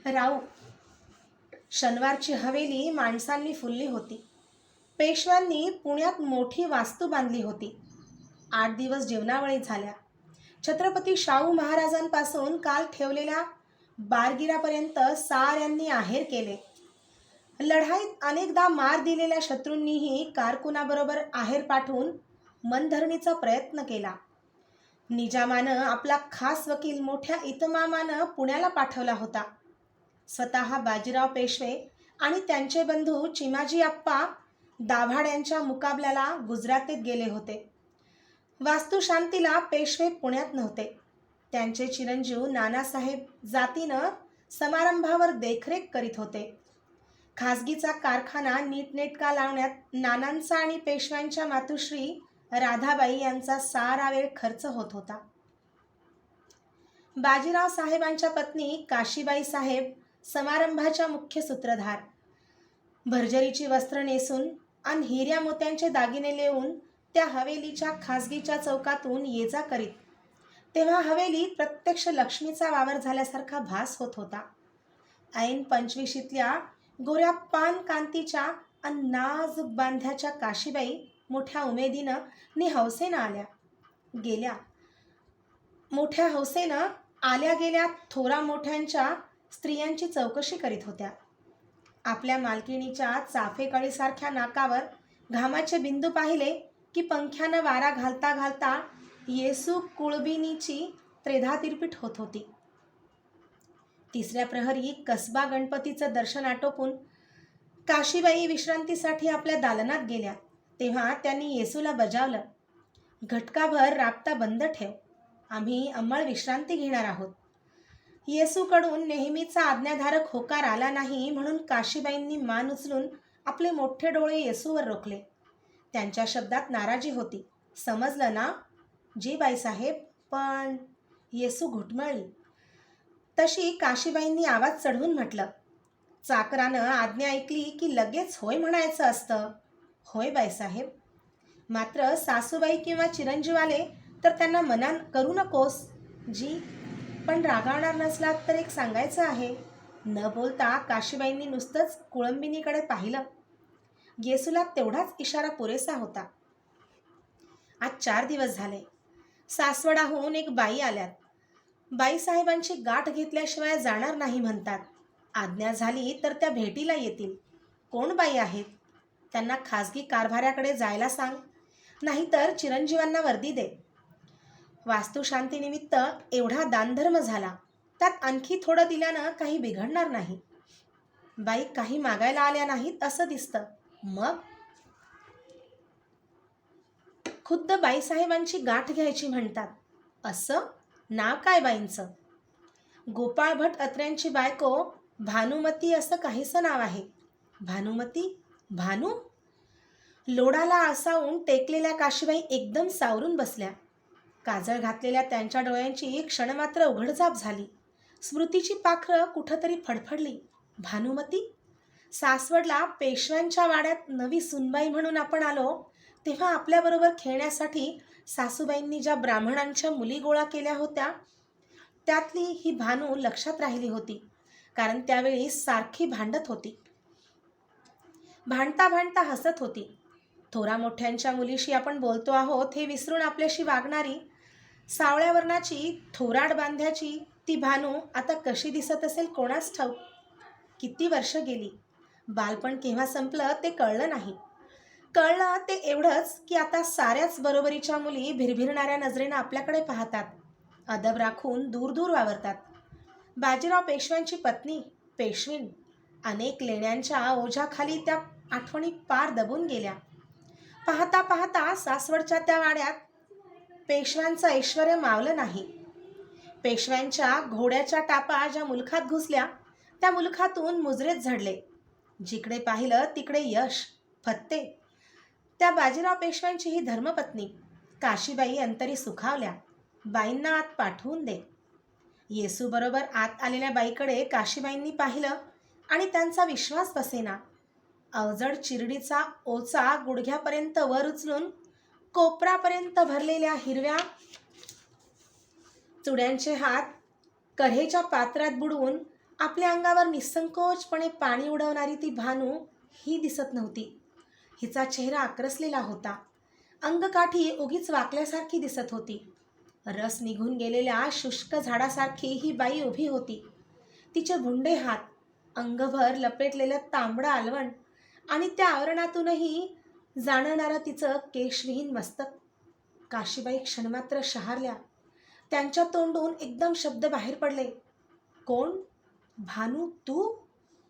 राऊ. शनिवारची हवेली माणसांनी फुलली होती. पेशव्यांनी पुण्यात मोठी वास्तू बांधली होती. 8 दिवस जेवणावळी झाल्या. छत्रपती शाहू महाराजांपासून काल ठेवलेल्या बारगिरापर्यंत साऱ्यांनी आहेर केले. लढाईत अनेकदा मार दिलेल्या शत्रूंनीही कारकुनाबरोबर आहेर पाठवून मनधरणीचा प्रयत्न केला. निजामानं आपला खास वकील मोठ्या इतमामानं पुण्याला पाठवला होता. स्वतः बाजीराव पेशवे आणि त्यांचे बंधू चिमाजी आप्पा दाभाड यांच्या मुकाबल्याला गुजरातीत गेले होते. वास्तुशांतीला पेशवे पुण्यात नव्हते. त्यांचे चिरंजीव नानासाहेब जातीनं समारंभावर देखरेख करीत होते. खासगीचा कारखाना नीटनेटका लावण्यात नानांचा आणि पेशव्यांच्या मातुश्री राधाबाई यांचा सारा वेळ खर्च होत होता. बाजीराव साहेबांच्या पत्नी काशीबाई साहेब समारंभाच्या मुख्य सूत्रधार. भरजरीची वस्त्र नेसून आणि हिऱ्या मोत्यांचे दागिने लेवून त्या हवेलीच्या खासगीच्या चौकातून ये जा करीत. तेव्हा हवेलीत प्रत्यक्ष लक्ष्मीचा वावर झाल्यासारखा भास होत होता. ऐन 25शीतल्या गोऱ्या पान कांतीच्या आणि नाजूक बांध्याच्या काशीबाई मोठ्या उमेदीनं नि हौसेनं आल्या गेल्या. मोठ्या हौसेनं आल्या गेल्या थोरा मोठ्यांच्या स्त्रियांची चौकशी करीत होत्या. आपल्या मालकिणीच्या चाफेकळीसारख्या नाकावर घामाचे बिंदू पाहिले की पंख्यानं वारा घालता घालता येसू कुळबिनीची त्रेधा तिरपीट होत होती. तिसऱ्या प्रहरी कसबा गणपतीचं दर्शन आटोपून काशीबाई विश्रांतीसाठी आपल्या दालनात गेल्या. तेव्हा त्यांनी येसूला बजावलं, घटकाभर राबता बंद ठेव, आम्ही अंमळ विश्रांती घेणार आहोत. येसूकडून नेहमीचा आज्ञाधारक होकार आला नाही म्हणून काशीबाईंनी मान उचलून आपले मोठे डोळे येसूवर रोखले. त्यांच्या शब्दात नाराजी होती. समजलं ना जी बाईसाहेब, पण येसू घुटमळली. तशी काशीबाईंनी आवाज चढवून म्हटलं, चाकरानं आज्ञा ऐकली की लगेच होय म्हणायचं असतं. होय बाईसाहेब. मात्र सासूबाई किंवा चिरंजीव आले तर त्यांना मना करू नकोस जी. पण रागावणार नसलात तर एक सांगायचं आहे. न बोलता काशीबाईंनी नुसतंच कुळंबिनीकडे पाहिलं. येसूला तेवढाच इशारा पुरेसा होता. आज 4 दिवस झाले. सासवडाहून एक बाई आल्यात. बाईसाहेबांची गाठ घेतल्याशिवाय जाणार नाही म्हणतात. आज्ञा झाली तर त्या भेटीला येतील. कोण बाई आहेत? त्यांना खासगी कारभाऱ्याकडे जायला सांग, नाहीतर चिरंजीवांना वर्दी दे. वास्तुशांतीनिमित्त एवढा दानधर्म झाला, त्यात आणखी थोडं दिल्यानं काही बिघडणार नाही. बाई काही मागायला आल्या नाहीत असं दिसतं. मग खुद्द बाईसाहेबांची गाठ घ्यायची म्हणतात. असं? नाव काय बाईंचं? गोपाळ भट अत्र्यांची बायको भानुमती असं काहीसं नाव आहे. भानुमती? भानू? लोडाला आसावून टेकलेल्या काशीबाई एकदम सावरून बसल्या. काजळ घातलेल्या त्यांच्या डोळ्यांची क्षणमात्र उघडझाप झाली. स्मृतीची पाखरं कुठंतरी फडफडली. भानुमती? सासवडला पेशव्यांच्या वाड्यात नवी सुनबाई म्हणून आपण आलो तेव्हा आपल्याबरोबर खेळण्यासाठी सासूबाईंनी ज्या ब्राह्मणांच्या मुली गोळा केल्या होत्या त्यातली ही भानू लक्षात राहिली होती. कारण त्यावेळी सारखी भांडत होती. भांडता भांडता हसत होती. थोरा मोठ्यांच्या मुलीशी आपण बोलतो आहोत हे विसरून आपल्याशी वागणारी सावळ्या वर्णाची थोराड बांध्याची ती भानू आता कशी दिसत असेल कोणास ठाऊक. किती वर्ष गेली. बालपण केव्हा संपलं ते कळलं नाही. कळलं ते एवढंच की आता साऱ्याच बरोबरीच्या मुली भिरभिरणाऱ्या नजरेनं आपल्याकडे पाहतात. अदब राखून दूर दूर वावरतात. बाजीराव पेशव्यांची पत्नी पेशवीन अनेक लेण्यांच्या ओझ्याखाली त्या आठवणी पार दबून गेल्या. पाहता पाहता सासवडच्या त्या वाड्यात पेशव्यांचं ऐश्वर्य मावलं नाही. पेशव्यांच्या घोड्याच्या टापा ज्या मुलखात घुसल्या त्या मुलखातून मुजरेच झडले. जिकडे पाहिलं तिकडे यश, फत्ते. त्या बाजीराव पेशव्यांची ही धर्मपत्नी काशीबाई अंतरी सुखावल्या. बाईंना आत पाठवून दे. येसूबरोबर आत आलेल्या बाईकडे काशीबाईंनी पाहिलं आणि त्यांचा विश्वास बसेना. अवजड चिरडीचा ओचा गुडघ्यापर्यंत वर उचलून कोपरापर्यंत भरलेल्या हिरव्या चुड्यांचे हात कढईच्या पात्रात बुडवून आपल्या अंगावर निसंकोचपणे पाणी उडवणारी ती भानू ही दिसत नव्हती. हिचा चेहरा आक्रसलेला होता. अंगकाठी उगीच वाकल्यासारखी दिसत होती. रस निघून गेलेल्या शुष्क झाडासारखी ही बाई उभी होती. तिचे भुंडे हात, अंगभर लपेटलेलं तांबडं आलवण आणि त्या आवरणातूनही जाणवणारं तिचं केशविहीन मस्तक. काशीबाई क्षणमात्र शहारल्या. त्यांच्या तोंडून एकदम शब्द बाहेर पडले. कोण? भानू तू?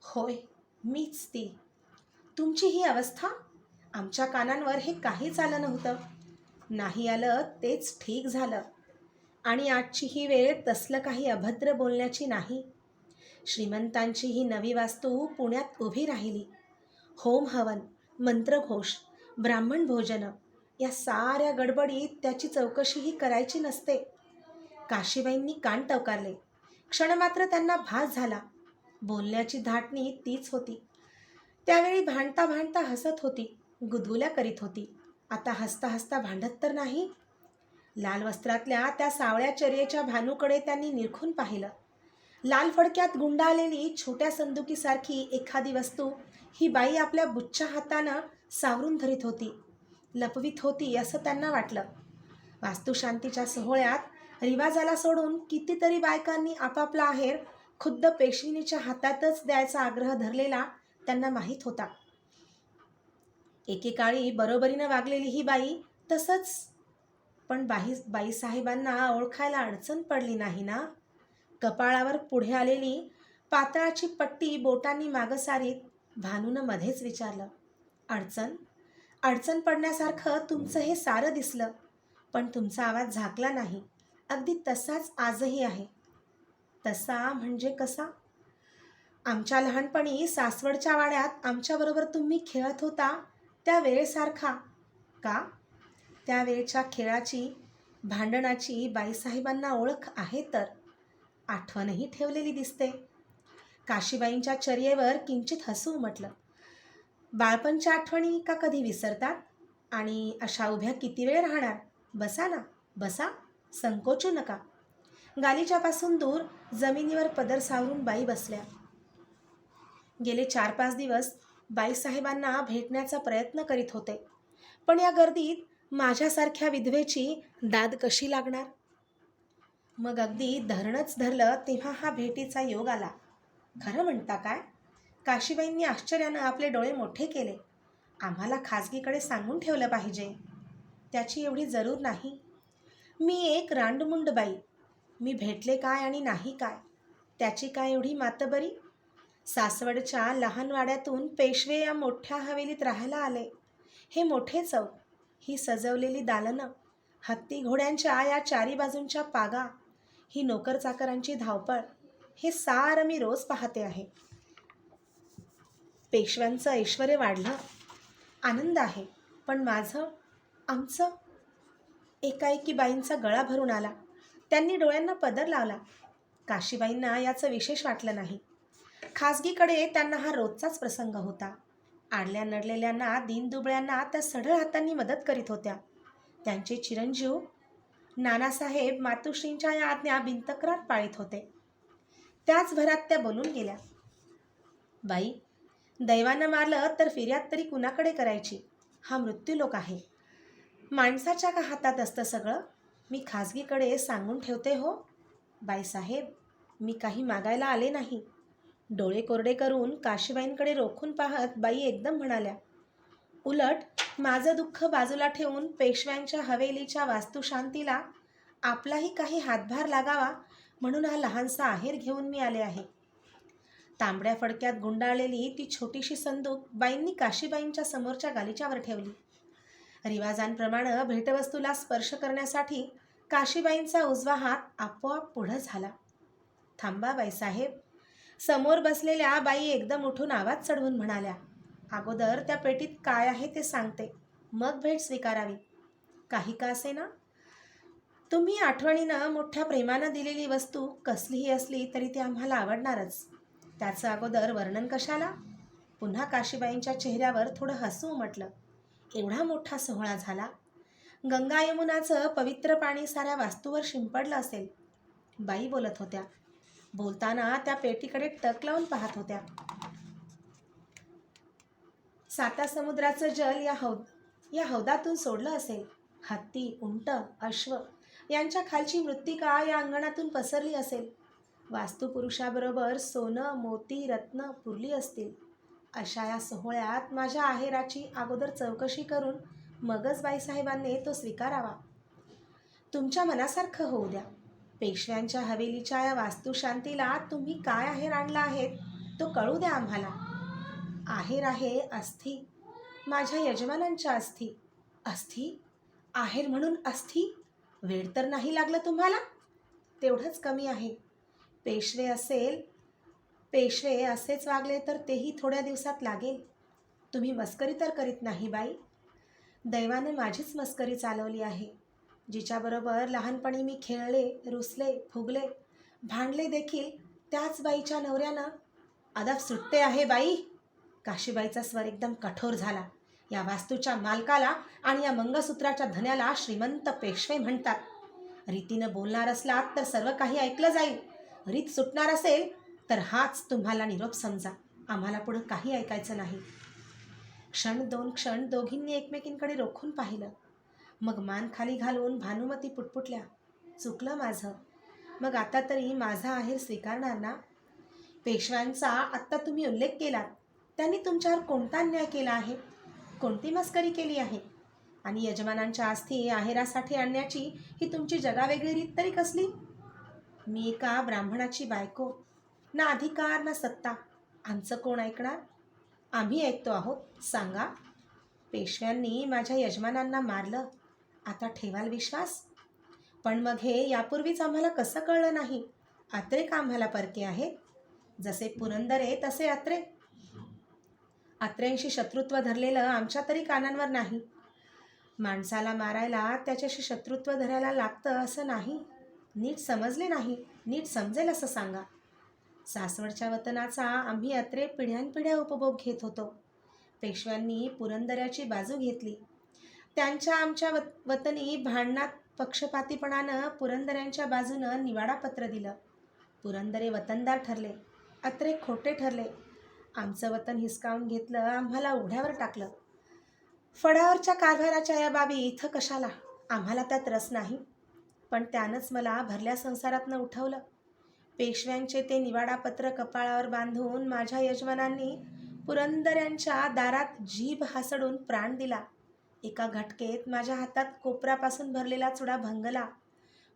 होय, मीच ती. तुमची ही अवस्था? आमच्या कानांवर हे काहीच आलं नव्हतं. नाही आलं तेच ठीक झालं. आणि आजची ही वेळ तसलं काही अभद्र बोलण्याची नाही. श्रीमंतांची ही नवी वास्तू पुण्यात उभी राहिली. होम हवन, मंत्रघोष, ब्राह्मण भोजन या साऱ्या गडबडीत त्याची चौकशीही करायची नसते. काशीबाईंनी कान टवकारले. क्षणमात्र त्यांना भास झाला. बोलण्याची धाटणी तीच होती. त्यावेळी भांडता भांडता हसत होती, गुदगुल्या करीत होती. आता हसता हसता भांडत तर नाही. लाल वस्त्रातल्या त्या सावळ्या चर्येच्या भानूकडे त्यांनी निरखून पाहिलं. लाल फडक्यात गुंडाळलेली छोट्या संदुकीसारखी एखादी वस्तू ही बाई आपल्या बुच्च्या हातानं सावरून धरीत होती, लपवीत होती असं त्यांना वाटलं. वास्तुशांतीच्या सोहळ्यात रिवाजाला सोडून कितीतरी बायकांनी आपापला आहेर खुद्द पेशविनीच्या हातातच द्यायचा आग्रह धरलेला त्यांना माहीत होता. एकेकाळी बरोबरीनं वागलेली ही बाई तसंच. पण बाईसाहेबांना ओळखायला अडचण पडली नाही ना? कपाळावर पुढे आलेली पातळाची पट्टी बोटांनी मागं सारीत भानूनं मध्येच विचारलं. अडचण पडण्यासारखं तुमचं हे सारं दिसलं, पण तुमचा आवाज झाकला नाही. अगदी तसाच आजही आहे. तसा म्हणजे कसा? आमच्या लहानपणी सासवडच्या वाड्यात आमच्याबरोबर तुम्ही खेळत होता त्या वेळेसारखा का? त्या वेळच्या खेळाची, भांडणाची बाईसाहेबांना ओळख आहे तर आठवणही ठेवलेली दिसते. काशीबाईंच्या चर्येवर किंचित हसू उमटलं. बाळपणच्या आठवणी का कधी विसरतात? आणि अशा उभ्या किती वेळ राहणार? बसा ना, बसा, संकोचू नका. गालिच्यापासून दूर जमिनीवर पदर सावरून बाई बसल्या. गेले 4-5 दिवस बाईसाहेबांना भेटण्याचा प्रयत्न करीत होते, पण या गर्दीत माझ्यासारख्या विधवेची दाद कशी लागणार? मग अगदी धरणच धरलं तेव्हा हा भेटीचा योग आला. खरं म्हणता काय? काशीबाईंनी आश्चर्यानं आपले डोळे मोठे केले. आम्हाला खाजगीकडे सांगून ठेवलं पाहिजे. त्याची एवढी जरूर नाही. मी एक रांडमुंड बाई. मी भेटले काय आणि नाही काय, त्याची काय एवढी मातबरी? सासवडच्या लहान वाड्यातून पेशवे या मोठ्या हवेलीत राहायला आले. हे मोठे चौक, ही सजवलेली दालनं, हत्ती घोड्यांच्या या चारी बाजूंच्या पागा, ही नोकरचाकरांची धावपळ, हे सारं मी रोज पाहते आहे. पेशव्यांचं ऐश्वर्य वाढलं, आनंद आहे, पण आमचं? एकाएकी बाईंचा गळा भरून आला. त्यांनी डोळ्यांना पदर लावला. काशीबाईंना याचं विशेष वाटलं नाही. खाजगीकडे त्यांना हा रोजचाच प्रसंग होता. आडल्या नडलेल्यांना, दीनदुबळ्यांना त्या सढळ हातांनी मदत करीत होत्या. त्यांचे चिरंजीव नानासाहेब मातुश्रींच्या या आज्ञा बिनतक्रार पाळीत होते. त्याच भरात त्या बोलून गेल्या. बाई, दैवानं मारलं तर फिर्याद तरी कुणाकडे करायची? हा मृत्यूलोक आहे. माणसाच्या का हातात असतं सगळं? मी खाजगीकडे सांगून ठेवते हो. बाईसाहेब, मी काही मागायला आले नाही. डोळे कोरडे करून काशीबाईंकडे रोखून पाहत बाई एकदम म्हणाल्या. उलट माझं दुःख बाजूला ठेवून पेशव्यांच्या हवेलीच्या वास्तुशांतीला आपलाही काही हातभार लागावा म्हणून हा लहानसा आहेर घेऊन मी आले आहे. तांबड्या फडक्यात गुंडाळलेली ती छोटीशी संदूक बाईंनी काशीबाईंच्या समोरच्या गालिच्यावर ठेवली. रिवाजांप्रमाणे भेटवस्तूला स्पर्श करण्यासाठी काशीबाईंचा उजवा हात आपोआप पुढं झाला. थांबा बाईसाहेब. समोर बसलेल्या बाई एकदम उठून आवाज चढवून म्हणाल्या. अगोदर त्या पेटीत काय आहे ते सांगते, मग भेट स्वीकारावी. काही का असेना, तुम्ही आठवणीनं मोठ्या प्रेमानं दिलेली वस्तू कसलीही असली तरी ती आम्हाला आवडणारच. त्याचं अगोदर वर्णन कशाला? पुन्हा काशीबाईंच्या चेहऱ्यावर थोडं हसू उमटलं. एवढा मोठा सोहळा झाला. गंगा यमुनाचं पवित्र पाणी साऱ्या वास्तूवर शिंपडलं असेल. बाई बोलत होत्या. बोलताना त्या पेटीकडे टक लावून पाहत होत्या. साता समुद्राचं जल या हौदातून सोडलं असेल. हत्ती, उंट, अश्व यांच्या खालची मृत्तिका या अंगणातून पसरली असेल. वास्तुपुरुषाबरोबर सोनं, मोती, रत्न पुरली असतील. अशा या सोहळ्यात माझ्या आहेराची अगोदर चौकशी करून मगच बाईसाहेबांनी तो स्वीकारावा. तुमच्या मनासारखं होऊ द्या. पेशव्यांच्या हवेलीच्या या वास्तुशांतीला तुम्ही काय आहेर आणला आहेत तो कळू द्या आम्हाला. आहेर आहे अस्थी, माझ्या यजमानांच्या अस्थी. अस्थी? आहेर म्हणून अस्थी? वेळ तर नाही लागलं तुम्हाला? तेवढंच कमी आहे. पेशवे असेच वागले तर तेही थोड्या दिवसात लागेल. तुम्ही मस्करी तर करीत नाही बाई? दैवाने माझीच मस्करी चालवली आहे. जिच्याबरोबर लहानपणी मी खेळले, रुसले, फुगले, भांडले देखील त्याच बाईच्या नवऱ्यानं. अदब सुटते आहे बाई. काशीबाईचा स्वर एकदम कठोर झाला. या वास्तूच्या मालकाला आणि या मंगळसूत्राच्या धन्याला श्रीमंत पेशवे म्हणतात. रीतीनं बोलणार असलात तर सर्व काही ऐकलं जाईल. रीत सुटणार असेल तर हाच तुम्हाला निरोप समजा. आम्हाला पुढं काही ऐकायचं नाही. दोन क्षण दोघींनी एकमेकींकडे रोखून पाहिलं. मग मान खाली घालून भानुमती पुटपुटल्या, चुकलं माझं. मग आता तरी माझा आहेर स्वीकारणार ना? पेशव्यांचा आत्ता तुम्ही उल्लेख केलात. त्यांनी तुमच्यावर कोणता अन्याय केला आहे? कोणती मस्करी केली आहे? आणि यजमानांच्या आस्थी आहेरासाठी आणण्याची ही तुमची जगावेगळी रीत तरी कसली? मी एका ब्राह्मणाची बायको. ना अधिकार ना सत्ता. आमचं कोण ऐकणार? आम्ही ऐकतो आहोत. सांगा. पेशव्यांनी माझ्या यजमानांना मारलं. आता ठेवाल विश्वास? पण मग हे यापूर्वीच आम्हाला कसं कळलं नाही? अत्रे का आम्हाला परके आहेत? जसे पुरंदरे तसे अत्रे. अत्र्यांशी शत्रुत्व धरलेलं आमच्या तरी कानांवर नाही. माणसाला मारायला त्याच्याशी शत्रुत्व धरायला लागतं असं नाही. नीट समजले नाही. नीट समजेल असं सांगा. सासवडच्या वतनाचा आम्ही अत्रे पिढ्यानपिढ्या उपभोग घेत होतो. पेशव्यांनी पुरंदऱ्याची बाजू घेतली. त्यांच्या आमच्या वतनी भांडणात पक्षपातीपणानं पुरंदऱ्यांच्या बाजूनं निवाडापत्र दिलं. पुरंदरे वतनदार ठरले. अत्रे खोटे ठरले. आमचं वतन हिसकावून घेतलं. आम्हाला उघड्यावर टाकलं. फडावरच्या कारभाराच्या या बाबी इथं कशाला? आम्हाला त्यात रस नाही. पण त्यानंच मला भरल्या संसारातनं उठवलं. पेशव्यांचे ते निवाडापत्र कपाळावर बांधून माझ्या यजमानांनी पुरंदऱ्यांच्या दारात जीभ हासडून प्राण दिला. एका घटकेत माझ्या हातात कोपरापासून भरलेला चुडा भंगला.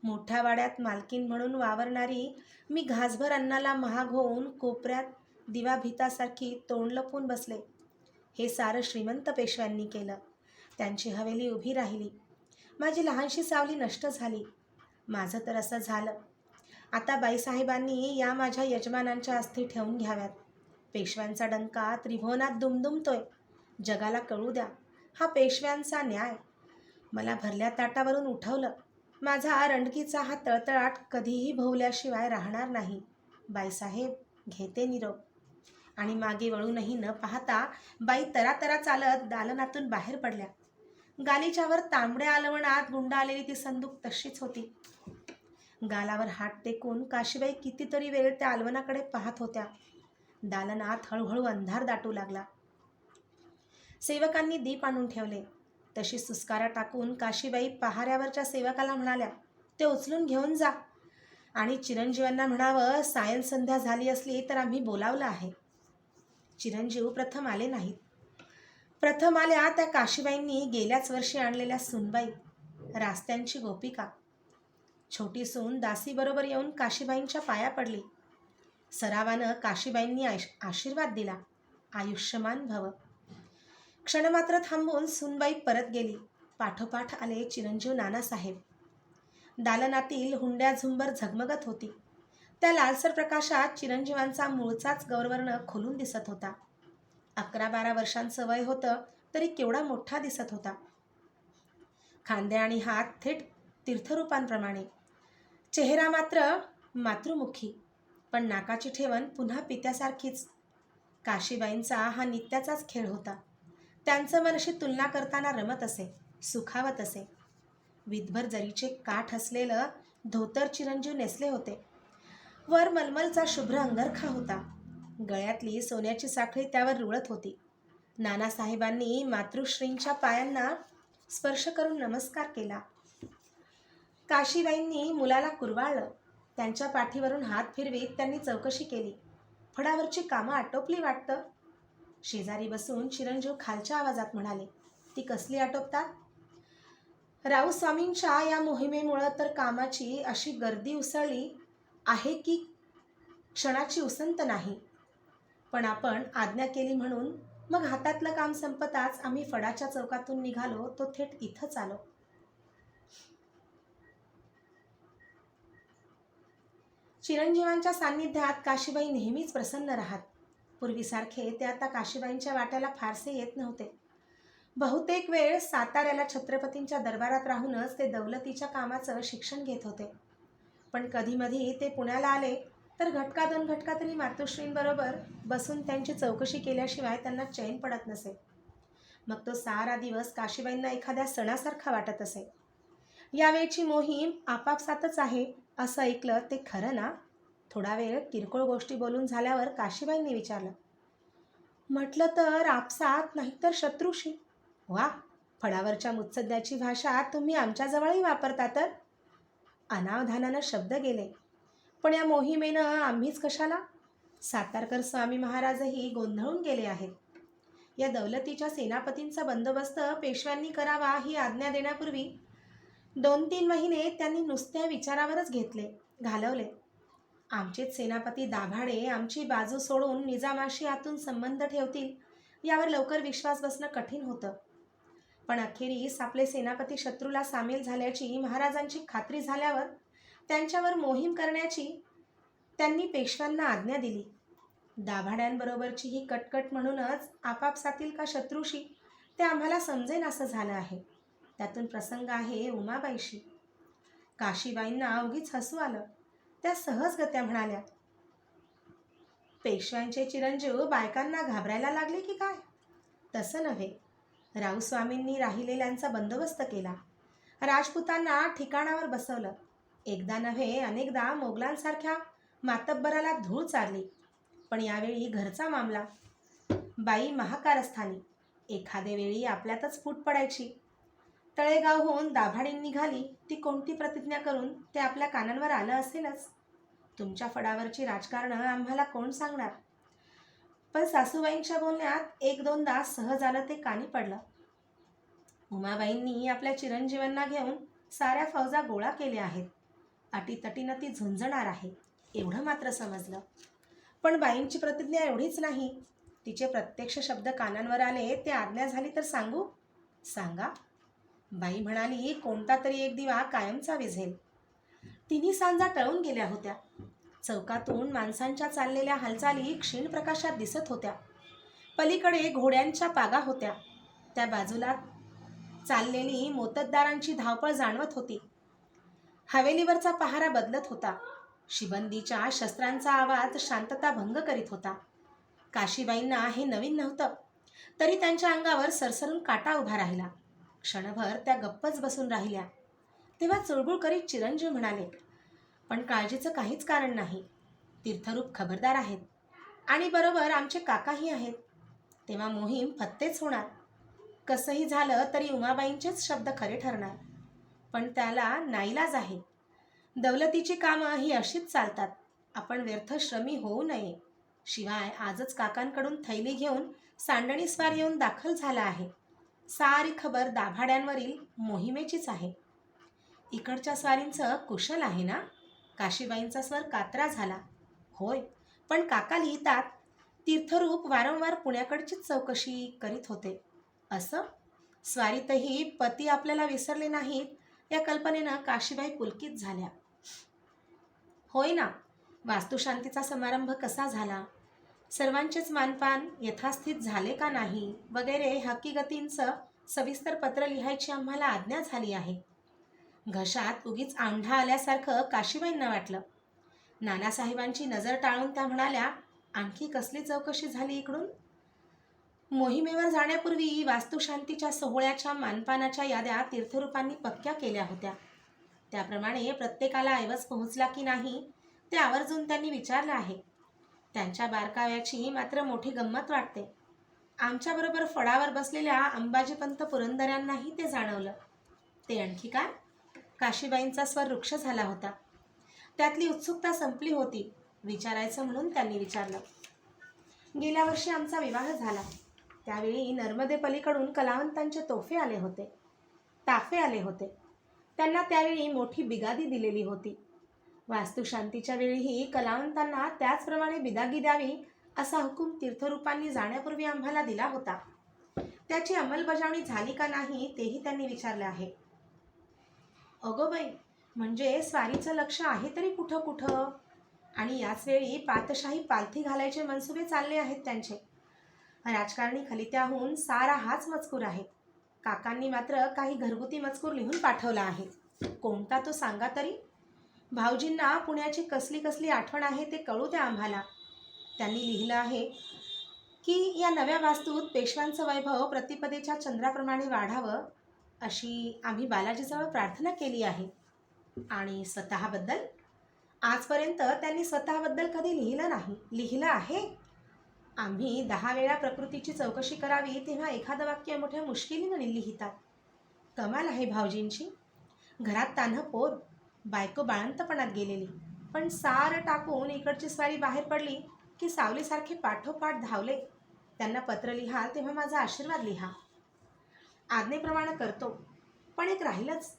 मोठ्या वाड्यात मालकीन म्हणून वावरणारी मी घासभर अन्नाला महाग होऊन कोपऱ्यात दिवा भीतासारखी तोंड लपवून बसले. हे सारं श्रीमंत पेशव्यांनी केलं. त्यांची हवेली उभी राहिली. माझी लहानशी सावली नष्ट झाली. माझं तर असं झालं. आता बाईसाहेबांनी या माझ्या यजमानांच्या अस्थी ठेवून घ्याव्यात. पेशव्यांचा डंका त्रिभुवनात दुमदुमतोय. जगाला कळू द्या. हा पेशव्यांचा न्याय. मला भरल्या ताटावरून उठवलं. माझा रणकीचा हा तळतळाट कधीही भोवल्याशिवाय राहणार नाही. बाईसाहेब, घेते निरोप. आणि मागे वळूनही न पाहता बाई तरातरा चालत दालनातून बाहेर पडल्या. गालीच्यावर तांबड्या अलवणात गुंडाळलेली ती संदूक तशीच होती. गालावर हात टेकून काशीबाई कितीतरी वेळ त्या अलवणाकडे पाहत होत्या. दालनात हळूहळू अंधार दाटू लागला. सेवकांनी दीप आणून ठेवले. तशी सुस्कारा टाकून काशीबाई पहाऱ्यावरच्या सेवकाला म्हणाल्या, ते उचलून घेऊन जा. आणि चिरंजीवांना म्हणावं, सायन संध्या झाली असली तर आम्ही बोलावलं आहे. चिरंजीव प्रथम आले नाहीत. प्रथम आल्या त्या काशीबाईंनी गेल्याच वर्षी आणलेल्या सुनबाई, रास्त्यांची गोपिका. छोटी सून दासीबरोबर येऊन काशीबाईंच्या पाया पडली. सरावानं काशीबाईंनी आशीर्वाद दिला, आयुष्यमान भव. क्षणमात्र थांबून सुनबाई परत गेली. पाठोपाठ आले चिरंजीव नानासाहेब. दालनातील हुंड्या झुंबर झगमगत होती. त्या लालसर प्रकाशात चिरंजीवांचा मूळचाच गौरवर्ण खोलून दिसत होता. 11-12 वर्षांचं वय होतं तरी केवढा मोठा दिसत होता. खांदे आणि हात थेट तीर्थरूपांप्रमाणे. चेहरा मात्र मातृमुखी, पण नाकाची ठेवण पुन्हा पित्यासारखीच. काशीबाईंचा हा नित्याचाच खेळ होता. त्यांचं मनशी तुलना करताना रमत असे, सुखावत असे. विधभर जरीचे काठ असलेलं धोतर चिरंजीव नेसले होते. वर मलमलचा शुभ्र अंगरखा होता. गळ्यातली सोन्याची साखळी त्यावर रुळत होती. नानासाहेबांनी मातृश्रींच्या पायांना स्पर्श करून नमस्कार केला. काशीबाईंनी मुलाला कुरवाळलं. त्यांच्या पाठीवरून हात फिरवीत त्यांनी चौकशी केली. फडावरची कामं आटोपली वाटतं. शेजारी बसून चिरंजीव खालच्या आवाजात म्हणाले, ती कसली आटोपतात? राऊस्वामींच्या या मोहिमेमुळं तर कामाची अशी गर्दी उसळली आहे की क्षणाची उसंत नाही. पण आपण आज्ञा केली म्हणून मग हातातलं काम संपताच आम्ही फडाच्या चौकातून निघालो तो थेट इथंच आलो. चिरंजीवांच्या सान्निध्यात काशीबाई नेहमीच प्रसन्न राहत. पूर्वीसारखे ते आता काशीबाईंच्या वाट्याला फारसे येत नव्हते. बहुतेक वेळ साताऱ्याला छत्रपतींच्या दरबारात राहूनच ते दौलतीच्या कामाचं शिक्षण घेत होते. पण कधीमधी ते पुण्याला आले तर घटका दोन घटका तरी मातोश्रींबरोबर बसून त्यांची चौकशी केल्याशिवाय त्यांना चैन पडत नसे. मग तो सारा दिवस काशीबाईंना एखाद्या सणासारखा वाटत असे. यावेळची मोहीम आपापसातच आहे असं ऐकलं ते खरं ना? थोडा वेळ किरकोळ गोष्टी बोलून झाल्यावर काशीबाईंनी विचारलं. म्हटलं तर आपसात नाहीतर शत्रूशी. वा, फडावरच्या मुत्सद्याची भाषा तुम्ही आमच्याजवळही वापरता तर? अनावधानानं शब्द गेले. पण या मोहिमेनं आम्हीच कशाला? सातारकर स्वामी महाराजही गोंधळून गेले आहेत. या दौलतीच्या सेनापतींचा बंदोबस्त पेशव्यांनी करावा ही आज्ञा देण्यापूर्वी 2-3 महिने त्यांनी नुसत्या विचारावरच घालवले. आमचेच सेनापती दाभाडे आमची बाजू सोडून निजामाशी आतून संबंध ठेवतील यावर लवकर विश्वास बसणं कठीण होतं. पण अखेरीस आपले सेनापती शत्रूला सामील झाल्याची महाराजांची खात्री झाल्यावर त्यांच्यावर मोहीम करण्याची त्यांनी पेशव्यांना आज्ञा दिली. दाभाड्यांबरोबरची ही कटकट म्हणूनच आपापसातील का शत्रूशी ते आम्हाला समजेन असं झालं आहे. त्यातून प्रसंग आहे उमाबाईशी. काशीबाईंना उगीच हसू आलं. त्या सहजगत्या म्हणाल्या, पेशव्यांचे चिरंजीव बायकांना घाबरायला लागले की काय? तसं नव्हे. राऊस्वामींनी राहिलेल्यांचा बंदोबस्त केला. राजपुतांना ठिकाणावर बसवलं. एकदा नव्हे अनेकदा मोगलांसारख्या मातब्बराला धूळ चारली. पण यावेळी घरचा मामला. बाई महाकारस्थानी. एखादे वेळी आपल्यातच फूट पडायची. तळेगावहून दाभाडीन निघाली ती कोणती प्रतिज्ञा करून ते आपल्या कानांवर आलं असेलच. तुमच्या फडावरची राजकारणं आम्हाला कोण सांगणार? पण सासूबाईंच्या बोलण्यात 1-2दा सहज आलं ते कानी पडलं. उमाबाईंनी आपल्या चिरंजीवांना घेऊन साऱ्या फौजा गोळा केल्या आहेत. अटीतटीनं ती झुंजणार आहे एवढं मात्र समजलं. पण बाईंची प्रतिज्ञा एवढीच नाही. तिचे प्रत्यक्ष शब्द कानांवर आले ते आज्ञा झाली तर सांगू? सांगा. बाई म्हणाली, कोणता तरी एक दिवा कायमचा विझेल. तिन्ही सांजा टळून गेल्या होत्या. चौकातून माणसांच्या चाललेल्या हालचाली क्षीण प्रकाशात दिसत होत्या. पलीकडे घोड्यांच्या पागा होत्या. त्या बाजूला चाललेली मोत्तद्दारांची धावपळ जाणवत होती. हवेलीवरचा पहारा बदलत होता. शिबंदीच्या शस्त्रांचा आवाज शांतता भंग करीत होता. काशीबाईंना हे नवीन नव्हतं. तरी त्यांच्या अंगावर सरसरून काटा उभा राहिला. क्षणभर त्या गप्पच बसून राहिल्या. तेव्हा चुळबुळ करीत चिरंजीव म्हणाले, पण काळजीचं काहीच कारण नाही. तीर्थरूप खबरदार आहेत आणि बरोबर आमचे काकाही आहेत. तेव्हा मोहीम फत्तेच होणार. कसंही झालं तरी उमाबाईंचेच शब्द खरे ठरणार. पण त्याला नाईलाज आहे. दौलतीची कामं ही अशीच चालतात. आपण व्यर्थ श्रमी होऊ नये. शिवाय आजच काकांकडून थैली घेऊन सांडणी स्वार येऊन दाखल झाला आहे. सारी खबर दाभाड्यांवरील मोहिमेचीच आहे. इकडच्या स्वारींचं कुशल आहे ना? काशीबाईंचा स्वर कात्रा झाला. होय, पण काका लिहितात तीर्थरूप वारंवार पुण्याकडचीच चौकशी करीत होते. असं? स्वारीतही पती आपल्याला विसरले नाहीत या कल्पनेनं काशीबाई पुलकित झाल्या. होय ना. वास्तुशांतीचा समारंभ कसा झाला, सर्वांचेच मानपान यथास्थित झाले का नाही वगैरे हकीकतींचं सविस्तर पत्र लिहायची आम्हाला आज्ञा झाली आहे. घशात उगीच आंढा आल्यासारखं काशीबाईंना वाटलं. नानासाहेबांची नजर टाळून त्या म्हणाल्या, आणखी कसली चौकशी झाली इकडून? मोहिमेवर जाण्यापूर्वी वास्तुशांतीच्या सोहळ्याच्या मानपानाच्या याद्या तीर्थरूपांनी पक्क्या केल्या होत्या. त्याप्रमाणे प्रत्येकाला ऐवज पोहोचला की नाही ते आवर्जून त्यांनी विचारलं आहे. त्यांच्या बारकाव्याची मात्र मोठी गंमत वाटते. आमच्याबरोबर फडावर बसलेल्या अंबाजीपंत पुरंदऱ्यांनाही ते जाणवलं. ते आणखी काय? काशीबाईंचा स्वर वृक्ष झाला होता. त्यातली उत्सुकता संपली होती. विचारायचं म्हणून त्यांनी विचारलं. गेल्या वर्षी आमचा विवाह झाला. त्यावेळी नर्मदे पलीकडून कलावंतांचे ताफे आले होते. त्यांना त्यावेळी मोठी बिगादी दिलेली होती. वास्तुशांतीच्या वेळीही कलावंतांना त्याचप्रमाणे बिदागी द्यावी असा हुकूम तीर्थरूपांनी जाण्यापूर्वी आम्हाला दिला होता. त्याची अंमलबजावणी झाली का नाही तेही त्यांनी विचारले आहे. अगो बाई, म्हणजे स्वारीचं लक्ष आहे तरी कुठं कुठं. आणि याच वेळी पातशाही पालथी घालायचे मनसुबे चालले आहेत त्यांचे. राजकारणी खलित्याहून सारा हाच मजकूर आहे. काकांनी मात्र काही घरगुती मजकूर लिहून पाठवला आहे. कोणता तो सांगा तरी. भाऊजींना पुण्याची कसली कसली आठवण आहे ते कळू द्या आम्हाला. त्यांनी लिहिलं आहे की या नव्या वास्तूत पेशव्यांचं वैभव प्रतिपदेच्या चंद्राप्रमाणे वाढावं अशी आम्ही बालाजीजवळ प्रार्थना केली आहे. आणि स्वतःबद्दल आजपर्यंत त्यांनी स्वतःबद्दल कधी लिहिलं नाही. लिहिलं आहे. आम्ही 10 वेळा प्रकृतीची चौकशी करावी तेव्हा एखादं वाक्य मोठ्या मुश्किलीनं लिहितात. कमाल आहे भाऊजींची. घरात तान्हं पोर, बायको बाळंतपणात गेलेली, पण सारं टाकून इकडची स्वारी बाहेर पडली की सावलीसारखे पाठोपाठ धावले. त्यांना पत्र लिहाल तेव्हा माझा आशीर्वाद लिहा. आज्ञेप्रमाणे करतो. पण एक राहिलंच.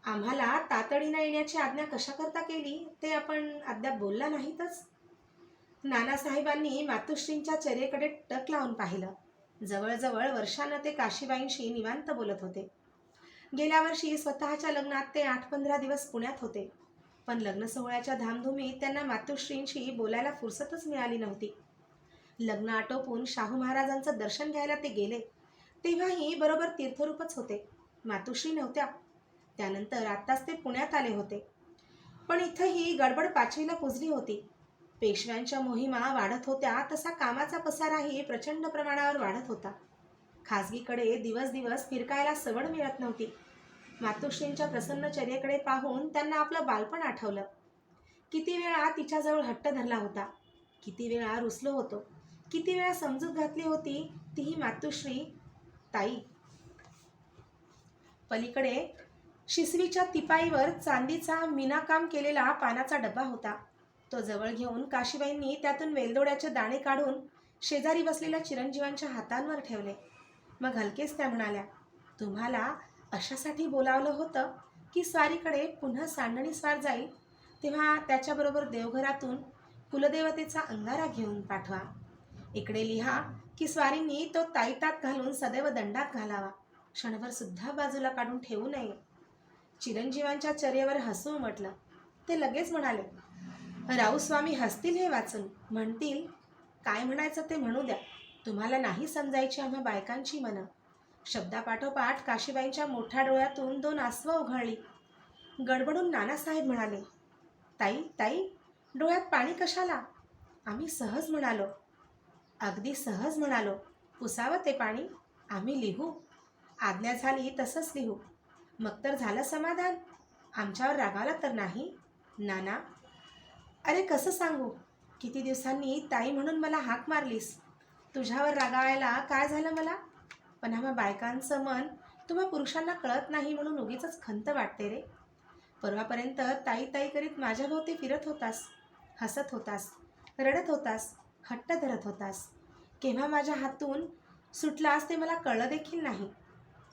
आम्हाला तातडीनं येण्याची आज्ञा कशाकरता केली ते आपण अद्याप बोलला नाहीतच. नानासाहेबांनी मातुश्रींच्या चर्येकडे टक लावून पाहिलं. जवळजवळ वर्षानं ते काशीबाईंशी निवांत बोलत होते. गेल्या वर्षी स्वतःच्या लग्नात ते 8-15 दिवस पुण्यात होते. पण लग्न सोहळ्याच्या धामधुमीत त्यांना मातुश्रींशी बोलायला फुरसतच मिळाली नव्हती. लग्न आटोपून शाहू महाराजांचं दर्शन घ्यायला ते गेले तेव्हाही बरोबर तीर्थरूपच होते. मातुश्री नव्हत्या. त्यानंतर आत्ताच ते पुण्यात आले होते. पण इथंही गडबड पाचवीला पुजली होती. पेशव्यांच्या मोहिमा वाढत होत्या तसा कामाचा पसाराही प्रचंड प्रमाणावर वाढत होता. खाजगीकडे दिवस दिवस फिरकायला सवड मिळत नव्हती. मातुश्रींच्या प्रसन्न चर्येकडे पाहून त्यांना आपलं बालपण आठवलं. किती वेळा तिच्याजवळ हट्ट धरला होता. किती वेळा रुसलो होतो. किती वेळा समजूत घातली होती तीही मातुश्री ताई. पलीकडे शिसवीच्या तिपाईवर चांदीचा मीनाकाम केलेला पानाचा डबा होता. तो जवळ घेऊन काशीबाईंनी त्यातून वेलदोड्याचे दाणे काढून शेजारी बसलेल्या चिरंजीवांच्या हातांवर ठेवले. मग हलकेच त्या म्हणाल्या, तुम्हाला अशासाठी बोलावलं होतं की स्वारीकडे पुन्हा सांडणी स्वार जाईल तेव्हा त्याच्याबरोबर देवघरातून कुलदेवतेचा अंगारा घेऊन पाठवा. इकडे लिहा की स्वारींनी तो ताईतात घालून सदैव दंडात घालावा. क्षणभर सुद्धा बाजूला काढून ठेवू नये. चिरंजीवांच्या चर्येवर हसू उमटलं. ते लगेच म्हणाले, राऊस्वामी हसतील हे वाचून. म्हणतील, काय म्हणायचं ते म्हणू द्या. तुम्हाला नाही समजायची आम्हा बायकांची मनं. शब्दापाठोपाठ काशीबाईंच्या मोठ्या डोळ्यातून 2 आसवं उघळली. गडबडून नानासाहेब म्हणाले, ताई ताई, डोळ्यात पाणी कशाला? आम्ही सहज म्हणालो. अगदी सहज म्हणालो. पुसावं ते पाणी. आम्ही लिहू. आज्ञा झाली तसंच लिहू. मग तर झालं समाधान. आमच्यावर रागावला तर नाही नाना? अरे कसं सांगू. किती दिवसांनी ताई म्हणून मला हाक मारलीस. तुझ्यावर रागावायला काय झालं मला? पण आम्हा बायकांचं मन तुम्हा पुरुषांना कळत नाही म्हणून उगीचच खंत वाटते रे. परवापर्यंत ताई ताई करीत माझ्याभोवती फिरत होतास, हसत होतास, रडत होतास, हट्ट धरत होतास. केव्हा माझ्या हातून सुटलास ते मला कळलं देखील नाही.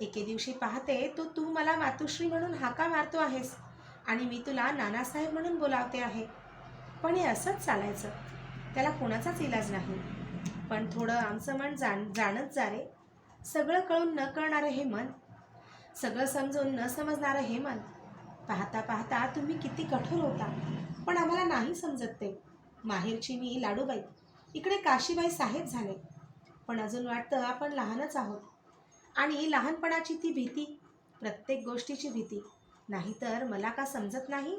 एके दिवशी पाहते तू मला मातुश्री म्हणून हाका मारतो आहेस आणि मी तुला नानासाहेब म्हणून बोलावते आहे. पण हे असंच चालायचं. त्याला कोणाचाच इलाज नाही. पण थोडं आमचं मन जाणत जा रे. सगळं कळून न कळणारं हे मन, सगळं समजून न समजणारं हे मन. पाहता पाहता तुम्ही किती कठोर होता, पण आम्हाला नाही समजत ते. माहेरची मी लाडूबाई, इकडे काशीबाई साहेब झाले. पण अजून वाटतं आपण लहानच आहोत. आणि लहानपणाची ती भीती, प्रत्येक गोष्टीची भीती. नाहीतर मला का समजत नाही?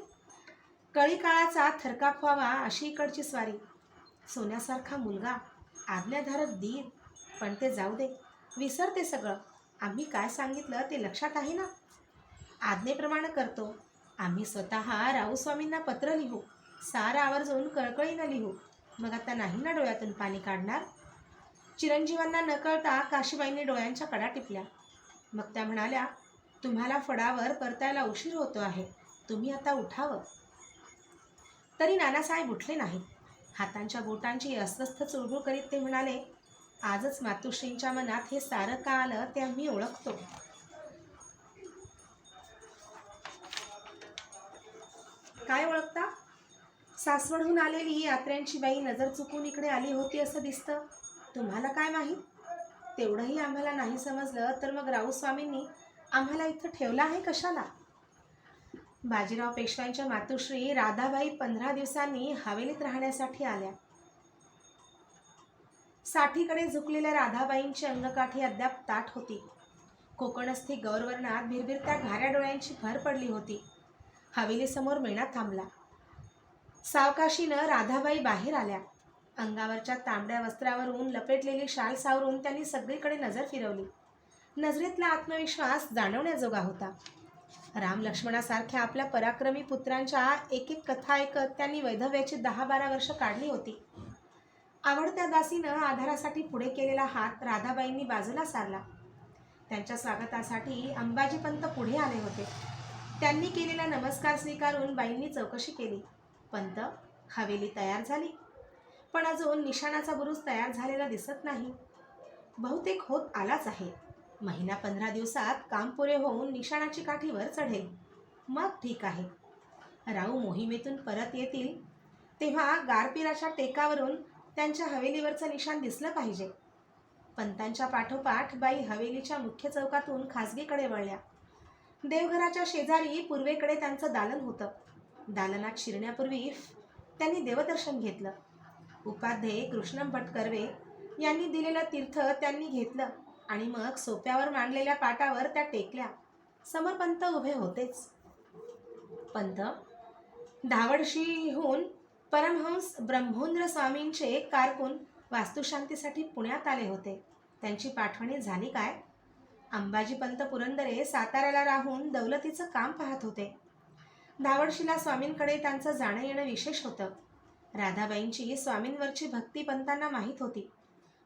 कळी काळाचा थरकाप व्हावा अशी इकडची स्वारी. सोन्यासारखा मुलगा, आज्ञाधारक दीर. पण ते जाऊ दे, विसर ते सगळं. आम्ही काय सांगितलं ते लक्षात आहे ना? आज्ञेप्रमाणे करतो. आम्ही स्वतः राऊस्वामींना पत्र लिहू. सारं आवर्जून कळकळीनं लिहू. मग आता नाही ना डोळ्यातून पाणी काढणार? चिरंजीवांना न कळता काशीबाईंनी डोळ्यांच्या कडा टिपल्या. मग त्या म्हणाल्या, तुम्हाला फडावर परतायला उशीर होतो आहे, तुम्ही आता उठावं. तरी नानासाहेब उठले नाहीत. हातांच्या बोटांची अस्वस्थ चुळबुळ करीत ते म्हणाले, आजच मातोश्रींच्या मनात हे सारं का आलं ते आम्ही ओळखतो. काय ओळखता? सासवडहून आलेली यात्र्यांची बाई नजर चुकून इकडे आली होती असं दिसतं. तुम्हाला काय माहीत? तेवढंही आम्हाला नाही समजलं तर मग राऊस्वामींनी आम्हाला इथं ठेवलं आहे कशाला? बाजीराव पेशव्यांच्या मातोश्री राधाबाई 15 दिवसांनी हवेलीत राहण्यासाठी आल्या. साठीकडे झुकलेल्या राधाबाईंची अंगकाठी अद्याप ताठ होती. कोकणस्थी गौरवर्णात भिरभिरत्या घाऱ्या डोळ्यांची भर पडली होती. हवेलीसमोर मेणा थांबला. सावकाशीनं राधाबाई बाहेर आल्या. अंगावरच्या तांबड्या वस्त्रावरून लपेटलेली शाल सावरून त्यांनी सगळीकडे नजर फिरवली. नजरेतला आत्मविश्वास जाणवण्याजोगा होता. राम लक्ष्मणासारख्या आपल्या पराक्रमी पुत्रांच्या एक एक कथा ऐकत त्यांनी वैधव्याची 10-12 वर्ष काढली होती. आवडत्या दासीनं आधारासाठी पुढे केलेला हात राधाबाईंनी बाजूला सारला. त्यांच्या स्वागतासाठी अंबाजीपंत पुढे आले होते. त्यांनी केलेला नमस्कार स्वीकारून बाईंनी चौकशी केली. पंत, हवेली तयार झाली? पण अजून निशाणाचा बुरुज तयार झालेला दिसत नाही. बहुतेक होत आलाच आहे. 1-15 दिवसात काम पुरे होऊन निशाणाची काठी वर चढेल. मग ठीक आहे. राऊ मोहिमेतून परत येतील तेव्हा गारपिराच्या टेकावरून त्यांच्या हवेलीवरचं निशाण दिसलं पाहिजे. पंतांच्या पाठोपाठ बाई हवेलीच्या मुख्य चौकातून खासगीकडे वळल्या. देवघराच्या शेजारी पूर्वेकडे त्यांचं दालन होतं. दालनात शिरण्यापूर्वी त्यांनी देवदर्शन घेतलं. उपाध्ये कृष्णम भट कर्वे यांनी दिलेलं तीर्थ त्यांनी घेतलं आणि मग सोप्यावर मांडलेल्या पाटावर त्या टेकल्या. समोर पंत उभे होतेच. पंत, धावडशीहून परमहंस ब्रह्मोंद्र स्वामींचे कारकून वास्तुशांतीसाठी पुण्यात आले होते. त्यांची पाठवणी झाली काय? अंबाजीपंत पुरंदरे साताऱ्याला राहून दौलतीचं काम पाहत होते. धावडशीला स्वामींकडे त्यांचं जाणं येणं विशेष होतं. राधाबाईंची स्वामींवरची भक्ती पंतांना माहीत होती.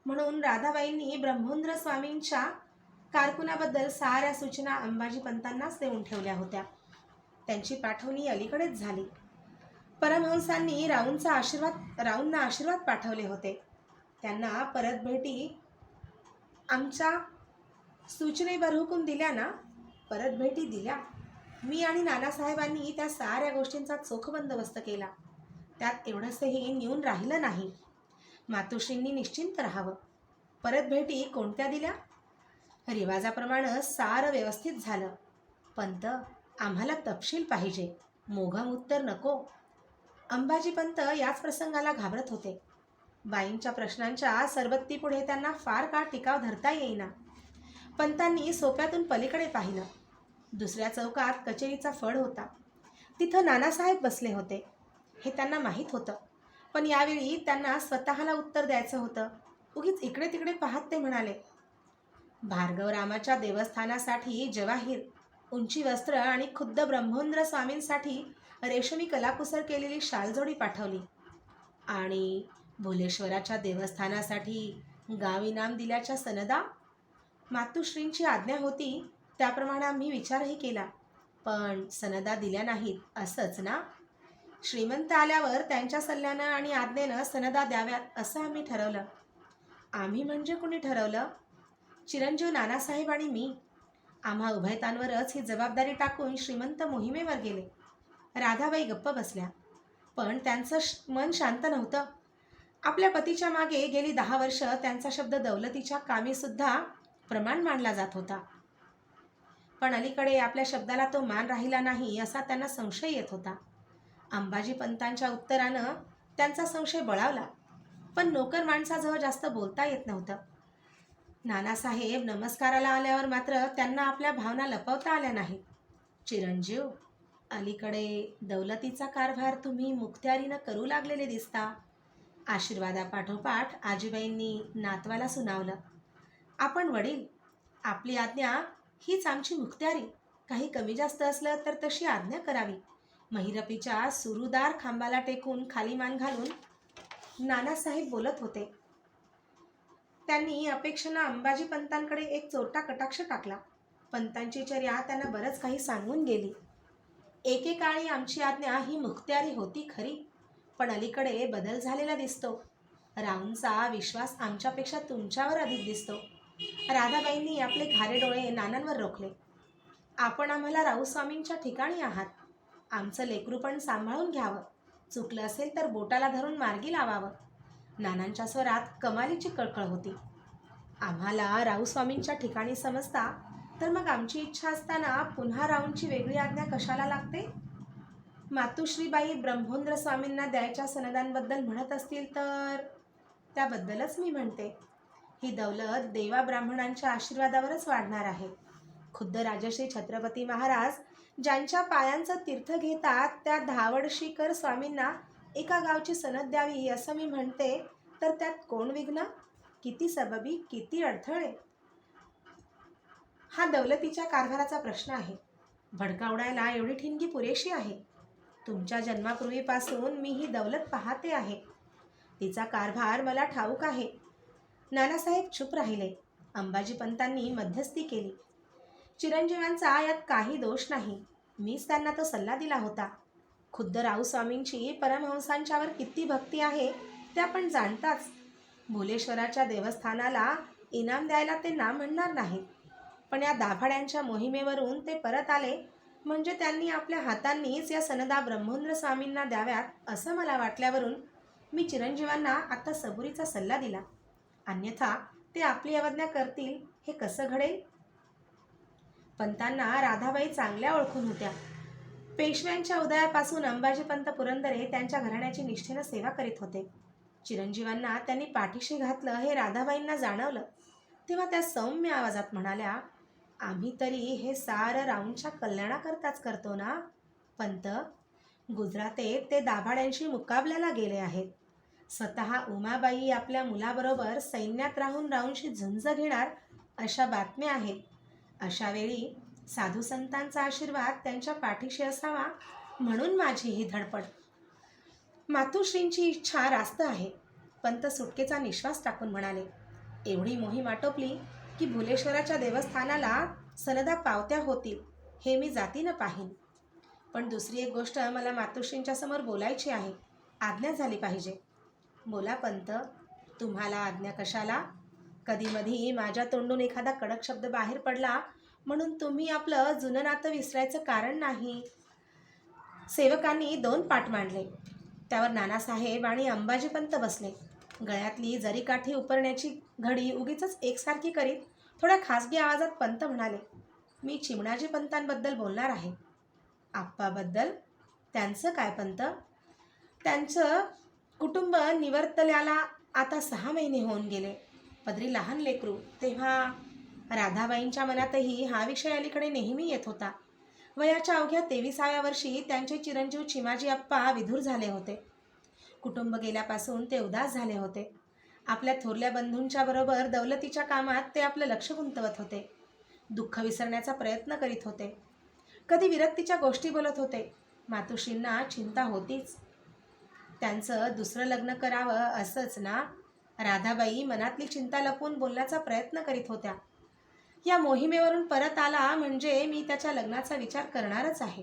म्हणून राधाबाईंनी ब्रह्मोंद्र स्वामींच्या कारकुनाबद्दल साऱ्या सूचना अंबाजीपंतांनाच देऊन ठेवल्या होत्या. त्यांची पाठवणी अलीकडेच झाली. परमहंसांनी राऊंना आशीर्वाद पाठवले होते. त्यांना परत भेटी आमच्या सूचनेवर हुकूम दिल्या ना? परत भेटी दिल्या. मी आणि नानासाहेबांनी त्या साऱ्या गोष्टींचा चोख बंदोबस्त केला. त्यात एवढंसही न्यून राहिलं नाही. मातोश्रींनी निश्चिंत राहावं. परत भेटी कोणत्या दिल्या? रिवाजाप्रमाणे सारं व्यवस्थित झालं. पंत, आम्हाला तपशील पाहिजे, मोघम उत्तर नको. अंबाजीपंत याच प्रसंगाला घाबरत होते. बाईंच्या प्रश्नांच्या सरबत्तीपुढे त्यांना फार काळ टिकाव धरता येईना. पंतांनी सोप्यातून पलीकडे पाहिलं. दुसऱ्या चौकात कचेरीचा फड होता. तिथं नानासाहेब बसले होते. हे त्यांना माहीत होतं. पण यावेळी त्यांना स्वतःला उत्तर द्यायचं होतं. उगीच इकडे तिकडे पाहत ते म्हणाले, भार्गवरामाच्या देवस्थानासाठी जवाहीर, उंची वस्त्र आणि खुद्द ब्रह्मोंद्र स्वामींसाठी रेशमी कलाकुसर केलेली शालजोडी पाठवली. आणि भुलेश्वराच्या देवस्थानासाठी गाव इनाम दिल्याच्या सनदा? मातुश्रींची आज्ञा होती त्याप्रमाणे आम्ही विचारही केला. पण सनदा दिल्या नाहीत असंच ना? श्रीमंत आल्यावर त्यांच्या सल्ल्यानं आणि आज्ञेनं सनदा द्याव्यात असं आम्ही ठरवलं. आम्ही म्हणजे कुणी ठरवलं? चिरंजीव नानासाहेब आणि मी. आम्हा उभयतांवरच ही जबाबदारी टाकून श्रीमंत मोहिमेवर गेले. राधाबाई गप्प बसल्या. पण त्यांचं मन शांत नव्हतं. आपल्या पतीच्या मागे गेली 10 वर्ष त्यांचा शब्द दौलतीच्या कामीसुद्धा प्रमाण मानला जात होता. पण अलीकडे आपल्या शब्दाला तो मान राहिला नाही असा त्यांना संशय येत होता. अंबाजीपंतांच्या उत्तरानं त्यांचा संशय बळावला. पण नोकर माणसाजवळ जास्त बोलता येत नव्हतं. नानासाहेब नमस्काराला आल्यावर मात्र त्यांना आपल्या भावना लपवता आल्या नाहीत. चिरंजीव, अलीकडे दौलतीचा कारभार तुम्ही मुखत्यारीनं करू लागलेले दिसता. आशीर्वादापाठोपाठ आजीबाईंनी नातवाला सुनावलं. आपण वडील, आपली आज्ञा हीच आमची मुखत्यारी. काही कमी जास्त असलं तर तशी आज्ञा करावी. महिरपीच्या सुरूदार खांबाला टेकून खाली मान घालून नानासाहेब बोलत होते. त्यांनी अपेक्षेनं अंबाजी पंतांकडे एक चोरटा कटाक्ष टाकला. पंतांची चर्या त्यांना बरंच काही सांगून गेली. एकेकाळी आमची आज्ञा ही मुखत्यारी होती खरी, पण अलीकडे बदल झालेला दिसतो. राऊंचा विश्वास आमच्यापेक्षा तुमच्यावर अधिक दिसतो. राधाबाईंनी आपले खारे डोळे नानांवर रोखले. आपण आम्हाला राऊस्वामींच्या ठिकाणी आहात. आमचं लेकरू पण सांभाळून घ्यावं. चुकलं असेल तर बोटाला धरून मार्गी लावावं. नानांच्या स्वरात कमालीची कळकळ होती. आम्हाला राऊस्वामींच्या ठिकाणी समजता तर मग आमची इच्छा असताना पुन्हा राऊंची वेगळी आज्ञा कशाला लागते? मातुश्रीबाई ब्रह्मोंद्र स्वामींना द्यायच्या सनदांबद्दल म्हणत असतील तर त्याबद्दलच मी म्हणते. ही दौलत देवा ब्राह्मणांच्या आशीर्वादावरच वाढणार आहे. खुद्द राजश्री छत्रपती महाराज ज्यांच्या पायांचं तीर्थ घेतात त्या धावडशीकर स्वामींना एका गावची सनद द्यावी असं मी म्हणते तर त्यात कोण विघ्न? किती सबबी, किती अडथळे! हा दौलतीच्या कारभाराचा प्रश्न आहे. भडका उडायला एवढी ठिणगी पुरेशी आहे. तुमच्या जन्मापूर्वीपासून मी ही दौलत पाहते आहे. तिचा कारभार मला ठाऊक आहे. नानासाहेब चूप राहिले. अंबाजी पंतांनी मध्यस्थी केली. चिरंजीवांचा यात काही दोष नाही. मीच त्यांना तो सल्ला दिला होता. खुद्द राऊस्वामींची परमहंसांच्यावर किती भक्ती आहे ते आपण जाणताच. भुलेश्वराच्या देवस्थानाला इनाम द्यायला ते ना म्हणणार नाहीत. पण या दाभाड्यांच्या मोहिमेवरून ते परत आले म्हणजे त्यांनी आपल्या हातांनीच या सनदा ब्रह्मोंद्र स्वामींना द्याव्यात असं मला वाटल्यावरून मी चिरंजीवांना आता सबुरीचा सल्ला दिला. अन्यथा ते आपली अवज्ञा करतील हे कसं घडेल? पंतांना राधाबाई चांगल्या ओळखून होत्या. पेशव्यांच्या उदयापासून अंबाजीपंत पुरंदरे त्यांच्या घराण्याची निष्ठेनं सेवा करीत होते. चिरंजीवांना त्यांनी पाठीशी घातलं हे राधाबाईंना जाणवलं. तेव्हा त्या सौम्य आवाजात म्हणाल्या, आम्ही तरी हे सारं राऊंच्या कल्याणाकरताच करतो ना. पंत, गुजरातेत ते दाभाड्यांशी मुकाबल्याला गेले आहेत. स्वतः उमाबाई आपल्या मुलाबरोबर सैन्यात राहून राऊंशी झुंज घेणार अशा बातम्या आहेत. अशा वेळी साधू संतांचा आशीर्वाद त्यांच्या पाठीशी असावा म्हणून माझी ही धडपड. मातुश्रींची इच्छा रास्त आहे. पंत सुटकेचा निश्वास टाकून म्हणाले. एवढी मोहीम आटोपली की भुलेश्वराच्या देवस्थानाला सनदा पावत्या होतील हे मी जातीनं पाहीन. पण दुसरी एक गोष्ट मला मातुश्रींच्या समोर बोलायची आहे. आज्ञा झाली पाहिजे. बोला पंत, तुम्हाला आज्ञा कशाला? कधीमधी माझ्या तोंडून एखादा कडक शब्द बाहेर पडला म्हणून तुम्ही आपलं जुनं नातं विसरायचं कारण नाही. सेवकांनी 2 पाट मांडले. त्यावर नानासाहेब आणि अंबाजीपंत बसले. गळ्यातली जरीकाठी उपरण्याची घडी उगीच एकसारखी करीत थोड्या खासगी आवाजात पंत म्हणाले, मी चिमणाजी पंतांबद्दल बोलणार आहे. आप्पाबद्दल? त्यांचं काय पंत? त्यांचं कुटुंब निवर्तल्याला आता 6 महिने होऊन गेले. पदरी लहान लेकरू. तेव्हा राधाबाईंच्या मनातही हा विषय अलीकडे नेहमी येत होता. वयाच्या अवघ्या 23व्या वर्षी त्यांचे चिरंजीव चिमाजी अप्पा विधूर झाले होते. कुटुंब गेल्यापासून ते उदास झाले होते. आपल्या थोरल्या बंधूंच्या बरोबर दौलतीच्या कामात ते आपलं लक्ष गुंतवत होते. दुःख विसरण्याचा प्रयत्न करीत होते. कधी विरक्तीच्या गोष्टी बोलत होते. मातुश्रींना चिंता होतीच. त्यांचं दुसरं लग्न करावं असंच ना. राधाबाई मनातली चिंता लपवून बोलण्याचा प्रयत्न करीत होत्या. या मोहिमेवरून परत आला म्हणजे मी त्याच्या लग्नाचा विचार करणारच आहे.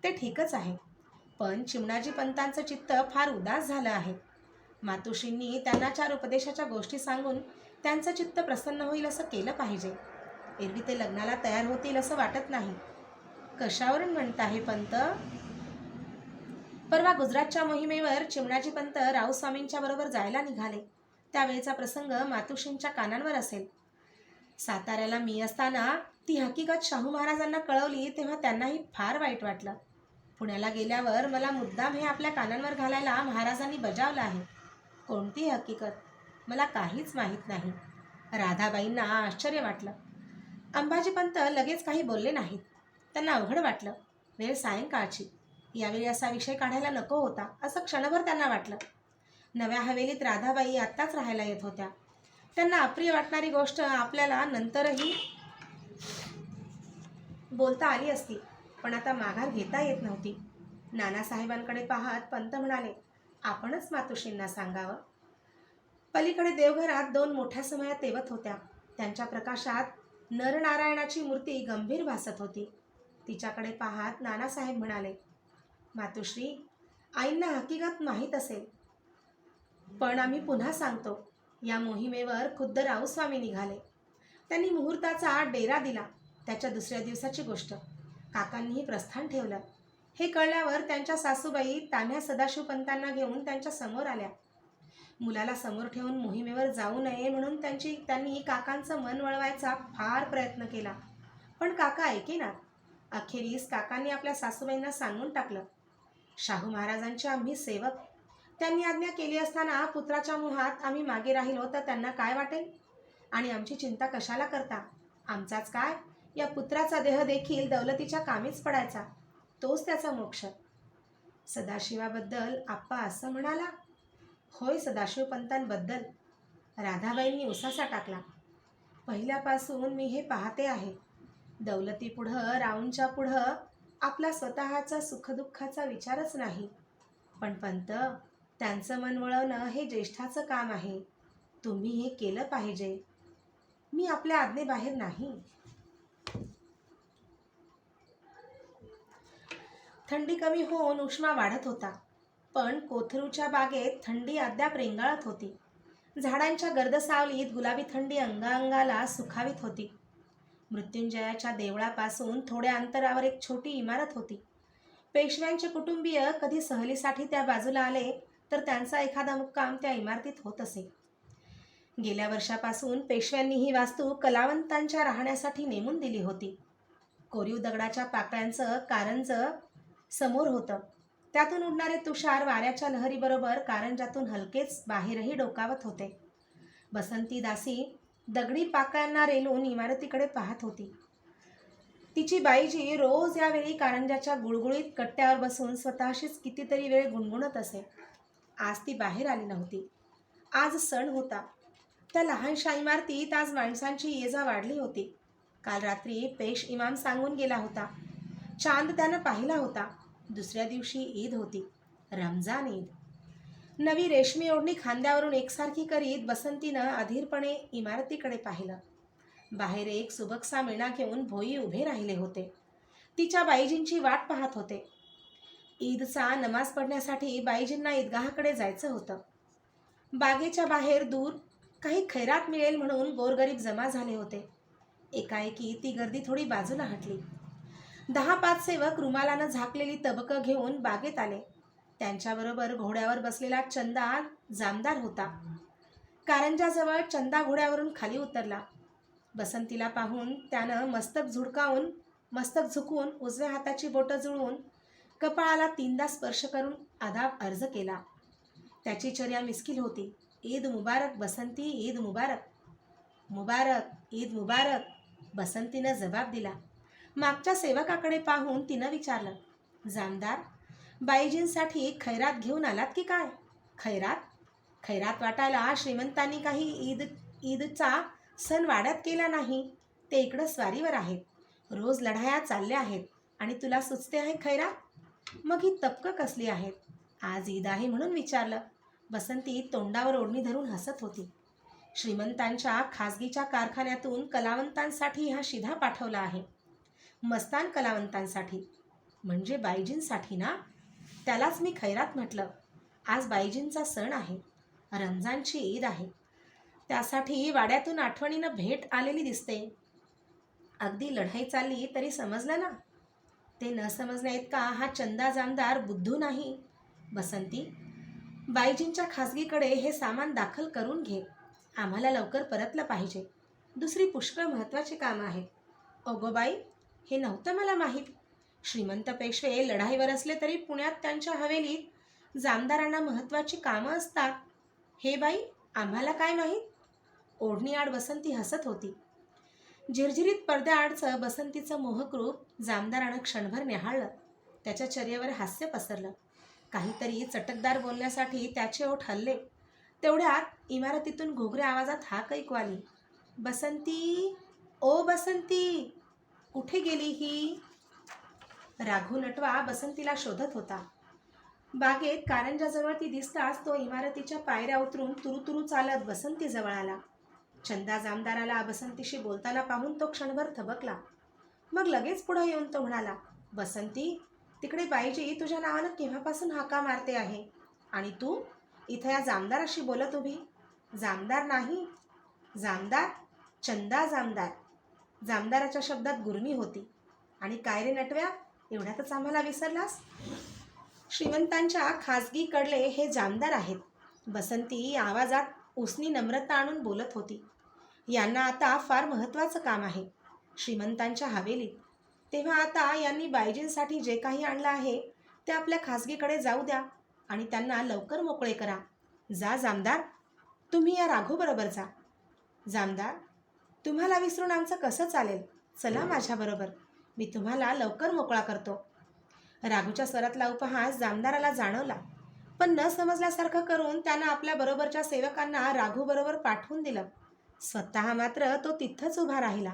ते ठीकच आहे. पण चिमणाजी पंतांचं चित्त फार उदास झालं आहे. मातुश्रींनी त्यांना 4 उपदेशाच्या गोष्टी सांगून त्यांचं चित्त प्रसन्न होईल असं केलं पाहिजे. एरवी ते लग्नाला तयार होतील असं वाटत नाही. कशावरून म्हणता हे पंत? परवा गुजरातच्या मोहिमेवर चिमणाजी पंत राऊस्वामींच्या बरोबर जायला निघाले. त्यावेळेचा प्रसंग मातुश्रींच्या कानांवर असेल. साताऱ्याला मी असताना ती हकीकत शाहू महाराजांना कळवली तेव्हा त्यांनाही फार वाईट वाटलं. पुण्याला गेल्यावर मला मुद्दाम हे आपल्या कानांवर घालायला महाराजांनी बजावलं आहे. कोणती हकीकत? मला काहीच माहीत नाही. राधाबाईंना आश्चर्य वाटलं. अंबाजीपंत लगेच काही बोलले नाहीत. त्यांना अवघड वाटलं. वेळ सायंकाळची. यावेळी असा विषय काढायला नको होता असं क्षणभर त्यांना वाटलं. नव्या हवेलीत राधाबाई आत्ताच राहायला येत होत्या. त्यांना अप्रिय वाटणारी गोष्ट आपल्याला नंतरही बोलता आली असती, पण आता माघार घेता येत नव्हती. नानासाहेबांकडे पाहत पंत म्हणाले, आपणच मातोश्रींना सांगावं. पलीकडे देवघरात 2 मोठ्या समया तेवत होत्या. त्यांच्या प्रकाशात नरनारायणाची मूर्ती गंभीर भासत होती. तिच्याकडे पाहत नानासाहेब म्हणाले, मातोश्री, आईंना हकीकत माहीत असेल, पण आम्ही पुन्हा सांगतो. या मोहिमेवर खुद्द रावस्वामी निघाले. त्यांनी मुहूर्ताचा डेरा दिला. त्याच्या दुसऱ्या दिवसाची गोष्ट. काकांनीही प्रस्थान ठेवलं. हे कळल्यावर त्यांच्या सासूबाई तान्ह्या सदाशिवपंतांना घेऊन त्यांच्या समोर आल्या. मुलाला समोर ठेवून मोहिमेवर जाऊ नये म्हणून त्यांनी काकांचं मन वळवायचा फार प्रयत्न केला, पण काका ऐकेनात. अखेरीस काकांनी आपल्या सासूबाईंना सांगून टाकलं, शाहू महाराजांचे आम्ही सेवक. त्यांनी आज्ञा केली असताना पुत्राच्या मोहात आम्ही मागे राहिलो तर त्यांना काय वाटेल? आणि आमची चिंता कशाला करता? आमचाच काय, या पुत्राचा देह देखील दौलतीच्या कामीच पडायचा. तोच त्याचा मोक्ष. सदाशिवाबद्दल आप्पा असं म्हणाला? होय, सदाशिवपंतांबद्दल. राधाबाईंनी उसासा टाकला. पहिल्यापासून मी हे पाहते आहे. दौलतीपुढं, राऊंच्या पुढं आपला स्वतःचा सुखदुःखाचा विचारच नाही. पण पंत, त्यांचं मन वळवणं हे ज्येष्ठाचं काम आहे. तुम्ही हे केलं पाहिजे. मी आपल्या आज्ञेबाहेर नाही. थंडी कमी होऊन उष्मा वाढत होता, पण कोथरूच्या बागेत थंडी अद्याप रेंगाळत होती. झाडांच्या गर्द सावलीत गुलाबी थंडी अंगांगाला सुखावीत होती. मृत्युंजयाच्या देवळापासून थोड्या अंतरावर एक छोटी इमारत होती. पेशव्यांचे कुटुंबीय कधी सहलीसाठी त्या बाजूला आले तर त्यांचा एखादा मुक्काम त्या इमारतीत होत असे. गेल्या वर्षापासून पेशव्यांनी ही वास्तू कलावंतांच्या राहण्यासाठी नेमून दिली होती. कोरीव दगडाच्या पाकळ्यांचं कारंजं समोर होतं. त्यातून उडणारे तुषार वाऱ्याच्या लहरीबरोबर कारंजातून हलकेच बाहेरही डोकावत होते. बसंती दासी दगडी पाकळ्यांना रेलून इमारतीकडे पाहत होती. तिची बाईजी रोज यावेळी कारंजाच्या गुळगुळीत कट्ट्यावर बसून स्वतःशीच कितीतरी वेळ गुणगुणत असे. आज ती बाहेर आली नव्हती. आज सण होता. त्या लहानशा इमारतीत आज माणसांची ये-जा वाढली होती. काल रात्री पेश इमाम सांगून गेला होता. चांद त्यानं पाहिला होता. दुसऱ्या दिवशी ईद होती, रमजान ईद. नवी रेशमी ओढणी खांद्यावरून एकसारखी करीत बसंतीनं अधीरपणे इमारतीकडे पाहिलं. बाहेर एक सुबकसा मेणा घेऊन भोई उभे राहिले होते. तिच्या बाईजींची वाट पाहत होते. ईदचा नमाज पढण्यासाठी बाईजींना ईदगाहकडे जायचं होतं. बागेच्या बाहेर दूर काही खैरात मिळेल म्हणून गोरगरीब जमा झाले होते. एकाएकी ती गर्दी थोडी बाजूला हटली. 10-5 सेवक रुमालानं झाकलेली तबकं घेऊन बागेत आले. त्यांच्याबरोबर घोड्यावर बसलेला चंदा जामदार होता. कारंजाजवळ चंदा घोड्यावरून खाली उतरला. बसंतीला पाहून त्यानं मस्तक झुकवून उजव्या हाताची बोटं जुळवून कपाळाला 3दा स्पर्श करून आदाब अर्ज केला. त्याची चर्या मिस्किल होती. ईद मुबारक बसंती, ईद मुबारक. मुबारक, ईद मुबारक, बसंतीनं जबाब दिला. मागच्या सेवकाकडे पाहून तिनं विचारलं, जामदार, बाईजींसाठी खैरात घेऊन आलात की काय? खैरात वाटायला श्रीमंतांनी काही ईदचा सण वाड्यात केला नाही. ते इकडं स्वारीवर आहेत. रोज लढाया चालल्या आहेत आणि तुला सुचते आहे खैरात? मग ही तपकं कसली आहेत? आज ईद आहे म्हणून विचारलं. बसंती तोंडावर ओढणी धरून हसत होती. श्रीमंतांच्या खाजगीच्या कारखान्यातून कलावंतांसाठी हा शिधा पाठवला आहे. मस्तान कलावंतांसाठी, म्हणजे बाईजींसाठी ना? त्यालाच मी खैरात म्हटलं. आज बाईजींचा सण आहे. रमजानची ईद आहे. त्यासाठी वाड्यातून आठवणीनं भेट आलेली दिसते. अगदी लढाई चालली तरी समजलं ना? ते न समजण्याइतका हा चंदा जामदार बुद्धू नाही. बसंती, बाईजींच्या खाजगीकडे हे सामान दाखल करून घे. आम्हाला लवकर परतलं पाहिजे. दुसरी पुष्कळ महत्त्वाची कामं आहेत. अगो बाई, हे नव्हतं मला माहीत. श्रीमंत पेशवे लढाईवर असले तरी पुण्यात त्यांच्या हवेलीत जामदारांना महत्त्वाची कामं असतात. हे बाई, आम्हाला काय माहीत? ओढणीआड बसंती हसत होती. झिरझिरीत पडद्याआडचं बसंतीचं मोहक रूप जामदारानं क्षणभर न्याहाळलं. त्याच्या चर्येवर हास्य पसरलं. काहीतरी चटकदार बोलण्यासाठी त्याचे ओठ हलले. तेवढ्यात इमारतीतून घोगऱ्या आवाजात हाक ऐकू आली. बसंती, ओ बसंती, कुठे गेली ही? राघू नटवा बसंतीला शोधत होता. बागेत कारंजाजवळ ती दिसताच तो इमारतीच्या पायऱ्या उतरून तुरुतुरू चालत बसंतीजवळ आला. चंदा जामदाराला बसंतीशी बोलताना पाहून तो क्षणभर थबकला. मग लगेच पुढे येऊन तो म्हणाला, बसंती, तिकडे बाईजी तुझ्या नावानं केव्हापासून हाका मारते आहे, आणि तू इथं या जामदाराशी बोलत उभी. जामदार नाही, जामदार, चंदा जामदार. जामदाराच्या शब्दात गुरमी होती. आणि काय रे नटव्या, एवढ्यातच आम्हाला विसरलास? श्रीमंतांच्या खाजगी कडले हे जामदार आहेत. बसंती आवाजात उसनी नम्रता आणून बोलत होती. यांना आता फार महत्त्वाचं काम आहे श्रीमंतांच्या हवेलीत. तेव्हा आता यांनी बायजींसाठी जे काही आणलं आहे ते आपल्या खाजगीकडे जाऊ द्या आणि त्यांना लवकर मोकळे करा. जा जामदार, तुम्ही या राघूबरोबर जा. जामदार, तुम्हाला विसरून आमचं कसं चालेल? चला माझ्याबरोबर, मी तुम्हाला लवकर मोकळा करतो. राघूच्या स्वरातला उपहास जामदाराला जाणवला, पण न समजल्यासारखं करून त्यानं आपल्या बरोबरच्या सेवकांना राघूबरोबर पाठवून दिलं. स्वतः मात्र तो तिथंच उभा राहिला.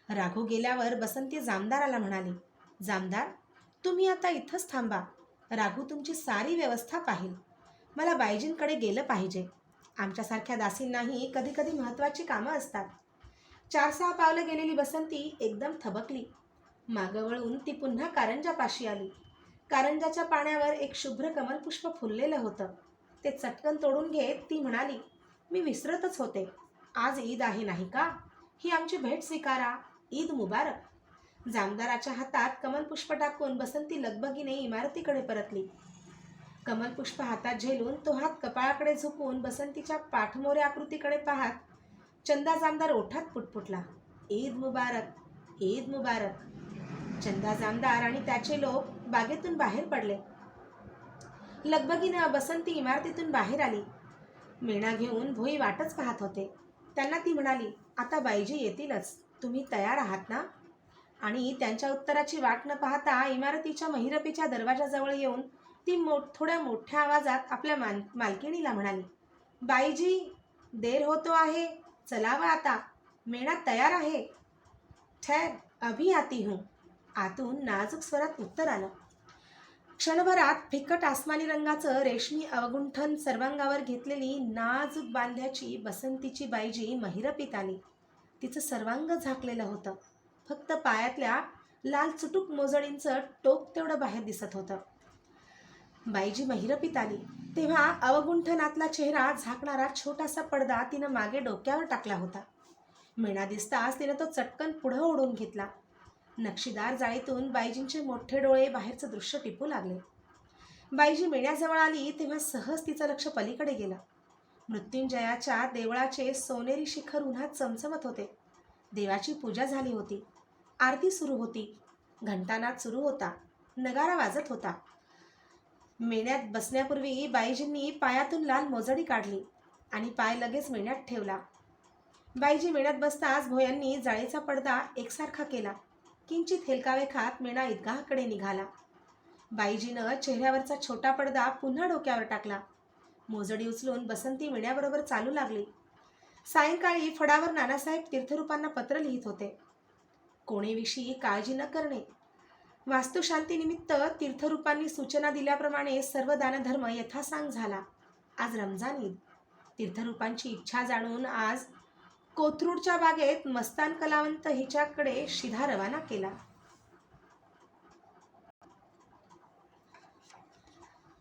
राघू गेल्यावर बसंती जामदाराला म्हणाली, जामदार, तुम्ही आता इथंच थांबा. राघू तुमची सारी व्यवस्था पाहिल. मला बायजींकडे गेलं पाहिजे. आमच्यासारख्या दासींनाही कधी कधी महत्त्वाची कामं असतात. 4-6 पावलं गेलेली बसंती एकदम थबकली. मागं वळून ती पुन्हा कारंजापाशी आली. कारंजाच्या पाण्यावर एक शुभ्र कमलपुष्प फुललेलं होतं. ते चटकन तोडून घेत ती म्हणाली, मी विसरतच होते. आज ईद आहे नाही का? ही आमची भेट स्वीकारा. ईद मुबारक. जामदाराच्या हातात कमलपुष्प टाकून बसंती लगबगीने इमारतीकडे परतली. कमलपुष्प हातात झेलून तो हात कपाळाकडे झुकून बसंतीच्या पाठमोऱ्या आकृतीकडे पाहत चंदा जामदार ओठात पुटपुटला, ईद मुबारक, ईद मुबारक. चंदा जामदार आणि त्याचे लोक बागेतून बाहेर पडले. लगबगीनं बसंती इमारतीतून बाहेर आली. मेणा घेऊन भोई वाटच पाहत होते. त्यांना ती म्हणाली, आता बाईजी येतीलच, तुम्ही तयार आहात ना? आणि त्यांच्या उत्तराची वाट न पाहता इमारतीच्या महिरपीच्या दरवाजाजवळ येऊन ती थोड्या मोठ्या आवाजात आपल्या मालकिणीला म्हणाली, बाईजी, देर होतो आहे, चलावा आता, मेणा तयार आहे. ठहर, अभी आती हूँ. आतून नाजूक स्वरात उत्तर आलं. क्षणभरात फिकट आसमानी रंगाचं रेशमी अवगुंठन सर्वांगावर घेतलेली नाजूक बांध्याची बसंतीची बाईजी महिरपीत आली. तिचं सर्वांग झाकलेलं होतं. फक्त पायातल्या लाल चुटूक मोजडींचं टोक तेवढं बाहेर दिसत होतं. बाईजी महिरपीत आली तेव्हा अवगुंठनातला चेहरा झाकणारा छोटासा पडदा तिनं मागे डोक्यावर टाकला होता. मेणा दिसताच तिनं तो चटकन पुढं ओढून घेतला. नक्षीदार जाळीतून बाईजींचे मोठे डोळे बाहेरचं दृश्य टिपू लागले. बाईजी मेण्याजवळ आली तेव्हा सहज तिचं लक्ष पलीकडे गेलं. मृत्युंजयाच्या देवळाचे सोनेरी शिखर उन्हात चमचमत होते. देवाची पूजा झाली होती. आरती सुरू होती. घंटानाद सुरू होता. नगारा वाजत होता. मेण्यात बसण्यापूर्वी बाईजींनी पायातून लाल मोजडी काढली आणि पाय लगेच मेण्यात ठेवला. बाईजी मेण्यात बसताच भोयांनी जाळीचा पडदा एकसारखा केला. किंचित हेलकावे खात मेणा ईदगाहकडे निघाला. बाईजीनं चेहऱ्यावरचा छोटा पडदा पुन्हा डोक्यावर टाकला. मोजडी उचलून बसंती मेण्याबरोबर चालू लागली. सायंकाळी फडावर नानासाहेब तीर्थरूपांना पत्र लिहित होते. कोणीविषयी काळजी न करणे. वास्तुशांतीनिमित्त तीर्थरूपांनी सूचना दिल्याप्रमाणे सर्व दानधर्म यथासांग झाला. आज रमजान ईद. तीर्थरूपांची इच्छा जाणून आज कोथरूडच्या बागेत मस्तान कलावंत हिच्याकडे शिधा रवाना केला.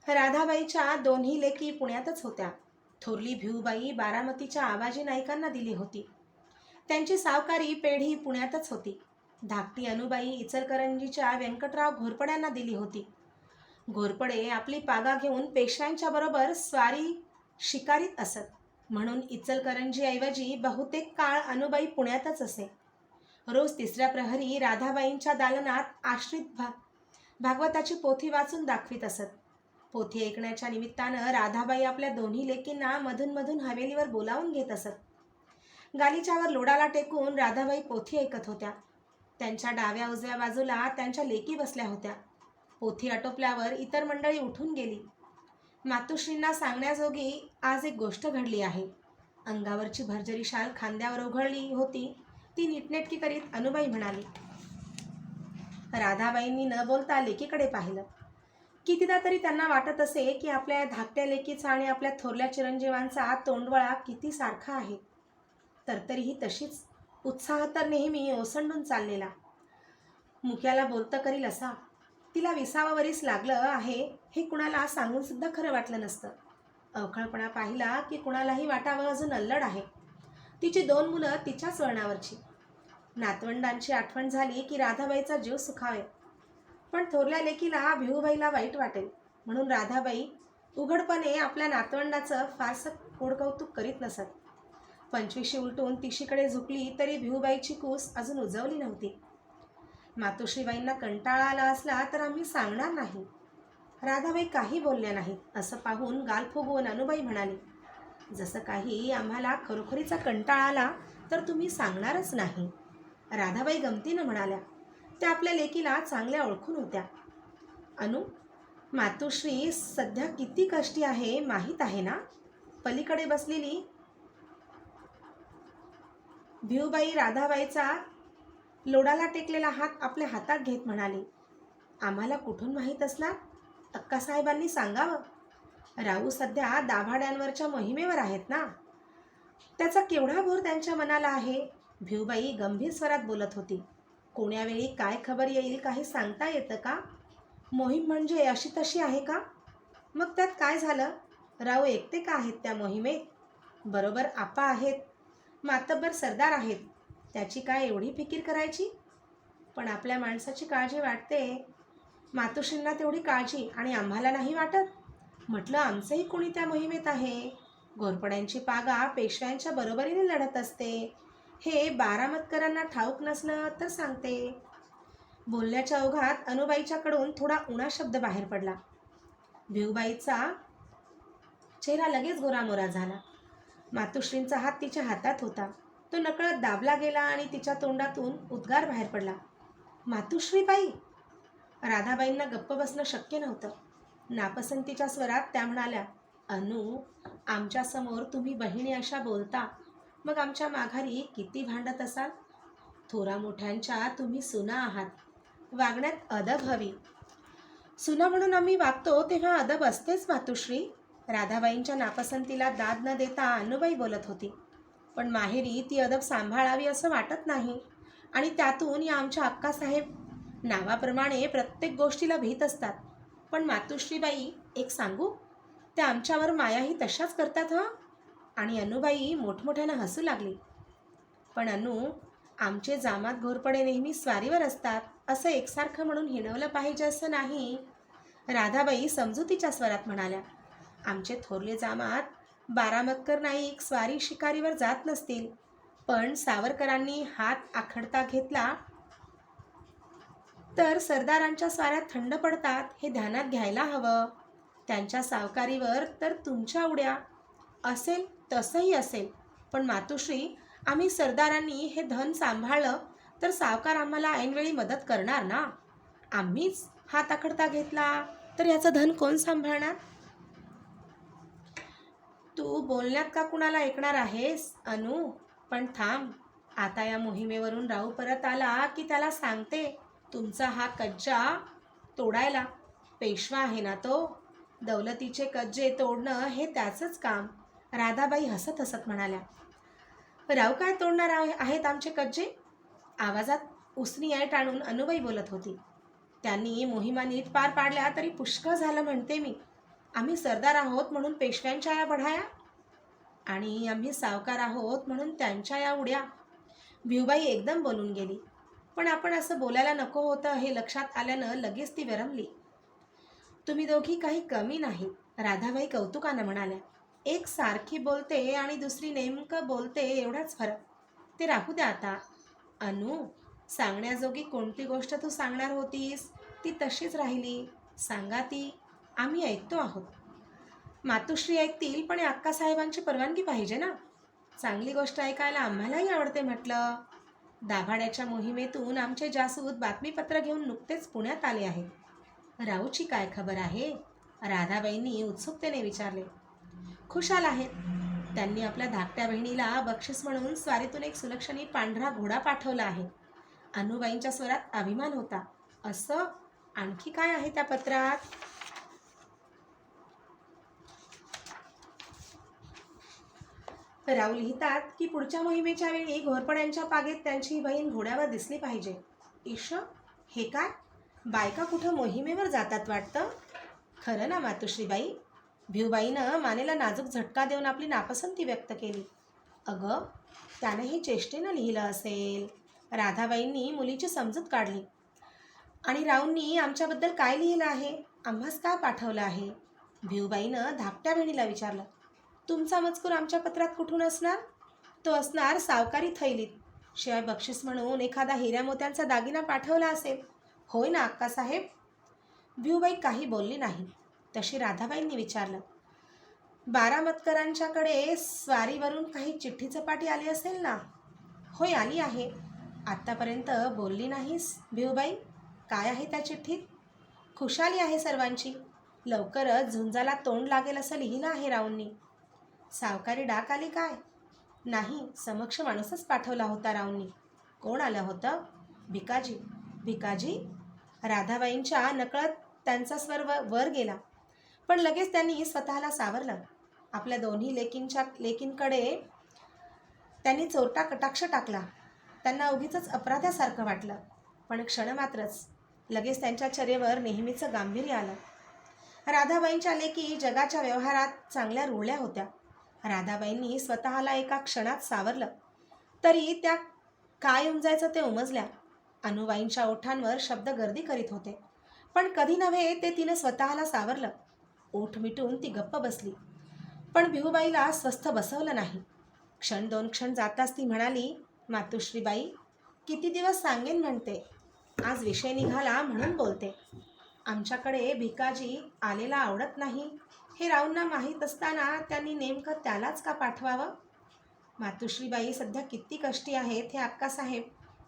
राधाबाईच्या दोन्ही लेकी पुण्यातच होत्या. थोरली भिऊबाई बारामतीच्या आबाजी नाईकांना दिली होती. त्यांची सावकारी पेढी पुण्यातच होती. धाकटी अनुबाई इचलकरंजीच्या व्यंकटराव घोरपड्यांना दिली होती. घोरपडे आपली पागा घेऊन पेशव्यांच्या बरोबर स्वारी शिकारीत असत, म्हणून इचलकरंजीऐवजी बहुतेक काळ अनुबाई पुण्यातच असे. रोज 3ऱ्या प्रहरी राधाबाईंच्या दालनात आश्रित भागवताची पोथी वाचून दाखवीत असत. पोथी ऐकण्याच्या निमित्तानं राधाबाई आपल्या दोन्ही लेकींना मधून मधून हवेलीवर बोलावून घेत असत. गालिच्यावर लोडाला टेकून राधाबाई पोथी ऐकत होत्या. त्यांच्या डाव्या उजव्या बाजूला त्यांच्या लेकी बसल्या होत्या. पोथी आटोपल्यावर इतर मंडळी उठून गेली. मातोश्रींना सांगण्याजोगी आज एक गोष्ट घडली आहे. अंगावरची भरजरी शाल खांद्यावर ओघळली होती ती नीटनेटकी करीत अनुबाई म्हणाली, राधाबाईंनी न बोलता लेकीकडे पाहिलं. कितीदा तरी त्यांना वाटत असे की आपल्या धाकट्या लेकीचा आणि आपल्या थोरल्या चिरंजीवांचा तोंडवळा किती सारखा आहे. तरीही तशीच उत्साह तर नेहमी ओसंडून चाललेला. मुक्याला बोलतं करील असा. तिला 20 वरीस लागलं आहे हे कुणाला सांगून सुद्धा खरं वाटलं नसतं. अवखळपणा पाहिला की कुणालाही वाटावं अजून अल्लड आहे. तिची 2 मुलं तिच्याच वळणावरची. नातवंडांची आठवण झाली की राधाबाईचा जीव सुखावे. पण थोरल्या लेकीला भिऊबाईला वाईट वाटेल म्हणून राधाबाई उघडपणे आपल्या नातवंडाचं फारसं कोडकौतुक करीत नसत. 25शी उलटून 30शीकडे झुकली तरी भिऊबाईची कूस अजून उजवली नव्हती. मातोश्रीबाईंना कंटाळा आला असला तर आम्ही सांगणार नाही. राधाबाई काही बोलल्या नाहीत असं पाहून गाल फुगवून अनुबाई म्हणाली, जसं काही आम्हाला खरोखरीचा कंटाळा आला तर तुम्ही सांगणारच नाही. राधाबाई गमतीनं म्हणाल्या. त्या आपल्या लेकीला चांगल्या ओळखून होत्या. अनु, मातोश्री सध्या किती कष्टी आहे माहीत आहे ना? पलीकडे बसलेली भिऊबाई राधाबाईचा लोडाला टेकलेला हात आपल्या हातात घेत म्हणाली, आम्हाला कुठून माहीत असणार? अक्कासाहेबांनी सांगावं. राऊ सध्या दाभाड्यांवरच्या मोहिमेवर आहेत ना. त्याचा केवढा भोर त्यांच्या मनाला आहे. भिऊबाई गंभीर स्वरात बोलत होती. कोण्यावेळी काय खबर येईल काही सांगता येतं का? मोहीम म्हणजे अशी तशी आहे का? मग त्यात काय झालं? राऊ एकटे का आहेत त्या मोहिमेत? बरोबर आपा आहेत, मातब्बर सरदार आहेत. त्याची काय एवढी फिकीर करायची? पण आपल्या माणसाची काळजी वाटते. मातोश्रींना तेवढी काळजी आणि आम्हाला नाही वाटत? म्हटलं आमचंही कोणी त्या मोहिमेत आहे. घोरपड्यांची पागा पेशव्यांच्या बरोबरीने लढत असते हे बारामतकरांना ठाऊक नसलं तर सांगते. बोलण्याच्या ओघात अनुबाईच्याकडून थोडा उणा शब्द बाहेर पडला. भिऊबाईचा चेहरा लगेच गोरामोरा झाला. मातोश्रींचा हात तिच्या हातात होता. तो नकळत दाबला गेला आणि तिच्या तोंडातून उद्गार बाहेर पडला, मातोश्रीबाई. राधाबाईंना गप्प बसणं शक्य नव्हतं. नापसंतीच्या स्वरात त्या म्हणाल्या, अनु, आमच्यासमोर तुम्ही बहिणी अशा बोलता, मग आमच्या माघारी किती भांडत असाल? थोरा मोठ्यांच्या तुम्ही सुना आहात. वागण्यात अदब हवी. सुना म्हणून आम्ही वागतो तेव्हा अदब असतेच मातोश्री. राधाबाईंच्या नापसंतीला दाद न देता अनुबाई बोलत होती. पण माहेरी ती अदब सांभाळावी असं वाटत नाही. आणि त्यातून या आमच्या अक्कासाहेब नावाप्रमाणे प्रत्येक गोष्टीला भीत असतात. पण मातोश्रीबाई, एक सांगू, त्या आमच्यावर मायाही तशाच करतात हं. आणि अनुबाई मोठमोठ्यानं हसू लागली. पण अनु, आमचे जामात घोरपडे नेहमी स्वारीवर असतात असं एकसारखं म्हणून हिणवलं पाहिजे असं नाही. राधाबाई समजुतीच्या स्वरात म्हणाल्या, आमचे थोरले जामात बारामतकर नाईक स्वारी शिकारीवर जात नसतील, पण सावरकरांनी हात आखडता घेतला तर सरदारांच्या स्वाऱ्यात थंड पडतात हे ध्यानात घ्यायला हवं. त्यांच्या सावकारीवर तर तुमच्या उड्या. असेल तसंही असेल, पण मातोश्री, आम्ही सरदारांनी हे धन सांभाळलं तर सावकार आम्हाला ऐनवेळी मदत करणार ना. आम्हीच हात आखडता घेतला तर याचं धन कोण सांभाळणार? तू बोलण्यात का कुणाला ऐकणार आहेस अनु? पण थांब, आता या मोहिमेवरून राऊ परत आला की त्याला सांगते तुमचा हा कज्जा तोडायला. पेशवा आहे ना तो. दौलतीचे कज्जे तोडणं हे त्याचंच काम. राधाबाई हसत हसत म्हणाल्या, राव काय तोडणार आहेत आमचे कज्जे? आवाजात उसनी ऐट आणून अनुबाई बोलत होती. त्यांनी मोहिमा नीट पार पाडल्या तरी पुष्कळ झालं म्हणते मी. आम्ही सरदार आहोत म्हणून पेशव्यांच्या या बढाया, आणि आम्ही सावकार आहोत म्हणून त्यांच्या या उड्या. भिऊबाई एकदम बोलून गेली. पण आपण असं बोलायला नको होतं हे लक्षात आल्यानं लगेच ती विरमली. तुम्ही दोघी काही कमी नाही, राधाबाई कौतुकानं म्हणाल्या. एक सारखी बोलते आणि दुसरी नेमकं बोलते एवढाच फरक. ते राहू द्या आता. अनु, सांगण्याजोगी कोणती गोष्ट तू सांगणार होतीस ती तशीच राहिली. सांगा ती, आम्ही ऐकतो आहोत. मातोश्री ऐकतील, पण अक्कासाहेबांची परवानगी पाहिजे ना. चांगली गोष्ट ऐकायला आम्हालाही आवडते म्हटलं. दाभाड्याच्या मोहिमेतून आमचे जासूद बातमीपत्र घेऊन नुकतेच पुण्यात आले आहेत. राऊची काय खबर आहे? राधाबाईंनी उत्सुकतेने विचारले. खुशाल आहेत. त्यांनी आपल्या धाकट्या बहिणीला बक्षीस म्हणून स्वारीतून एक सुलक्षणी पांढरा घोडा पाठवला आहे. अनुबाईंच्या स्वरात अभिमान होता. असं आणखी काय आहे त्या पत्रात? राव लिहितात की पुढच्या मोहिमेच्या वेळी घोरपड्यांच्या पागेत त्यांची बहीण घोड्यावर दिसली पाहिजे. ईश, हे काय? बायका कुठं मोहिमेवर जातात वाटतं. खरं ना मातोश्रीबाई? भिवबाईनं मानेला नाजूक झटका देऊन आपली नापसंती व्यक्त केली. अगं, त्याने हे चेष्टेनं लिहिलं असेल. राधाबाईंनी मुलीची समजूत काढली. आणि राऊंनी आमच्याबद्दल काय लिहिलं आहे, आम्हास काय पाठवलं आहे? भिवबाईनं धाकट्या बहिणीला विचारलं. तुमचा मजकूर आमच्या पत्रात कुठून असणार? तो असणार सावकारी थैलीत. शिवाय बक्षीस म्हणून एखादा हिऱ्या मोत्यांचा दागिना पाठवला असेल. होय ना अक्कासाहेब? भिवबाई काही बोलली नाही. तशी राधाबाईंनी विचारलं. बारामतकरांच्याकडे स्वारीवरून काही चिठ्ठी चपाटी आली असेल ना? होय, आली आहे. आत्तापर्यंत बोलली नाहीस भिवबाई? काय आहे त्या चिठ्ठीत? खुशाली आहे सर्वांची. लवकरच झुंजाला तोंड लागेल असं लिहिलं आहे राऊंनी. सावकारी डाक आली काय? नाही, समक्ष माणूसच पाठवला होता राऊंनी. कोण आलं होतं? भिकाजी. भिकाजी? राधाबाईंच्या नकळत त्यांचा स्वर वर गेला. पण लगेच त्यांनी स्वतःला सावरलं. आपल्या दोन्ही लेकींकडे त्यांनी चोरटा कटाक्ष टाकला. त्यांना उगीच अपराध्यासारखं वाटलं. पण क्षणमात्रच लगेच त्यांच्या चेहऱ्यावर नेहमीचं गांभीर्य आलं. राधाबाईंच्या लेकी जगाच्या व्यवहारात चांगल्या रुळल्या होत्या. राधाबाईंनी स्वतःला एका क्षणात सावरलं. तरी त्या काय उमजायचं ते उमजल्या. अनुबाईंच्या ओठांवर शब्द गर्दी करीत होते. पण कधी नव्हे ते तिनं स्वतःला सावरलं. ओठ मिटून ती गप्प बसली. पण भिवबाईला स्वस्थ बसवलं नाही. क्षण दोन क्षण जाताच ती म्हणाली. मातोश्रीबाई, किती दिवस सांगेन म्हणते. आज विषय निघाला म्हणून बोलते. आमच्याकडे भिकाजी आलेला आवडत नाही हे राऊंना माहीत असताना त्यांनी नेमकं त्यालाच का पाठवावं? मातोश्रीबाई सध्या किती कष्टी आहेत हे अक्कासाहेब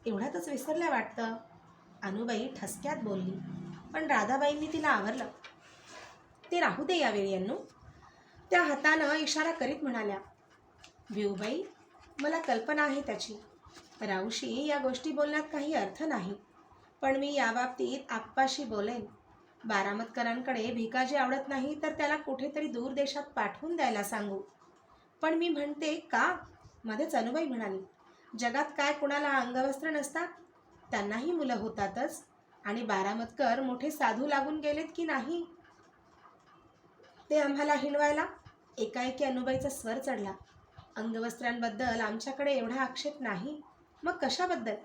एवढ्यातच विसरल्या वाटतं. अनुबाई ठसक्यात बोलली. पण राधाबाईंनी तिला आवरलं. ते राहू दे यावेळी अण्णू. त्या हातानं इशारा करीत म्हणाल्या. भिवबाई, मला कल्पना आहे त्याची. राऊशी या गोष्टी बोलण्यात काही अर्थ नाही. पण मी याबाबतीत आप्पाशी बोलेन. बारामतकरांकडे भिकाजी आवडत नाही तर त्याला कुठेतरी दूर देशात पाठवून द्यायला सांगू. पण मी म्हणते का? मध्येच अनुबाई म्हणाली. जगात काय कुणाला अंगवस्त्र नसतात? त्यांनाही मुलं होतातच. आणि बारामतकर मोठे साधू लागून गेलेत की नाही ते आम्हाला हिणवायला? एकाएकी अनुबाईचा स्वर चढला. अंगवस्त्रांबद्दल आमच्याकडे एवढा आक्षेप नाही. मग कशाबद्दल?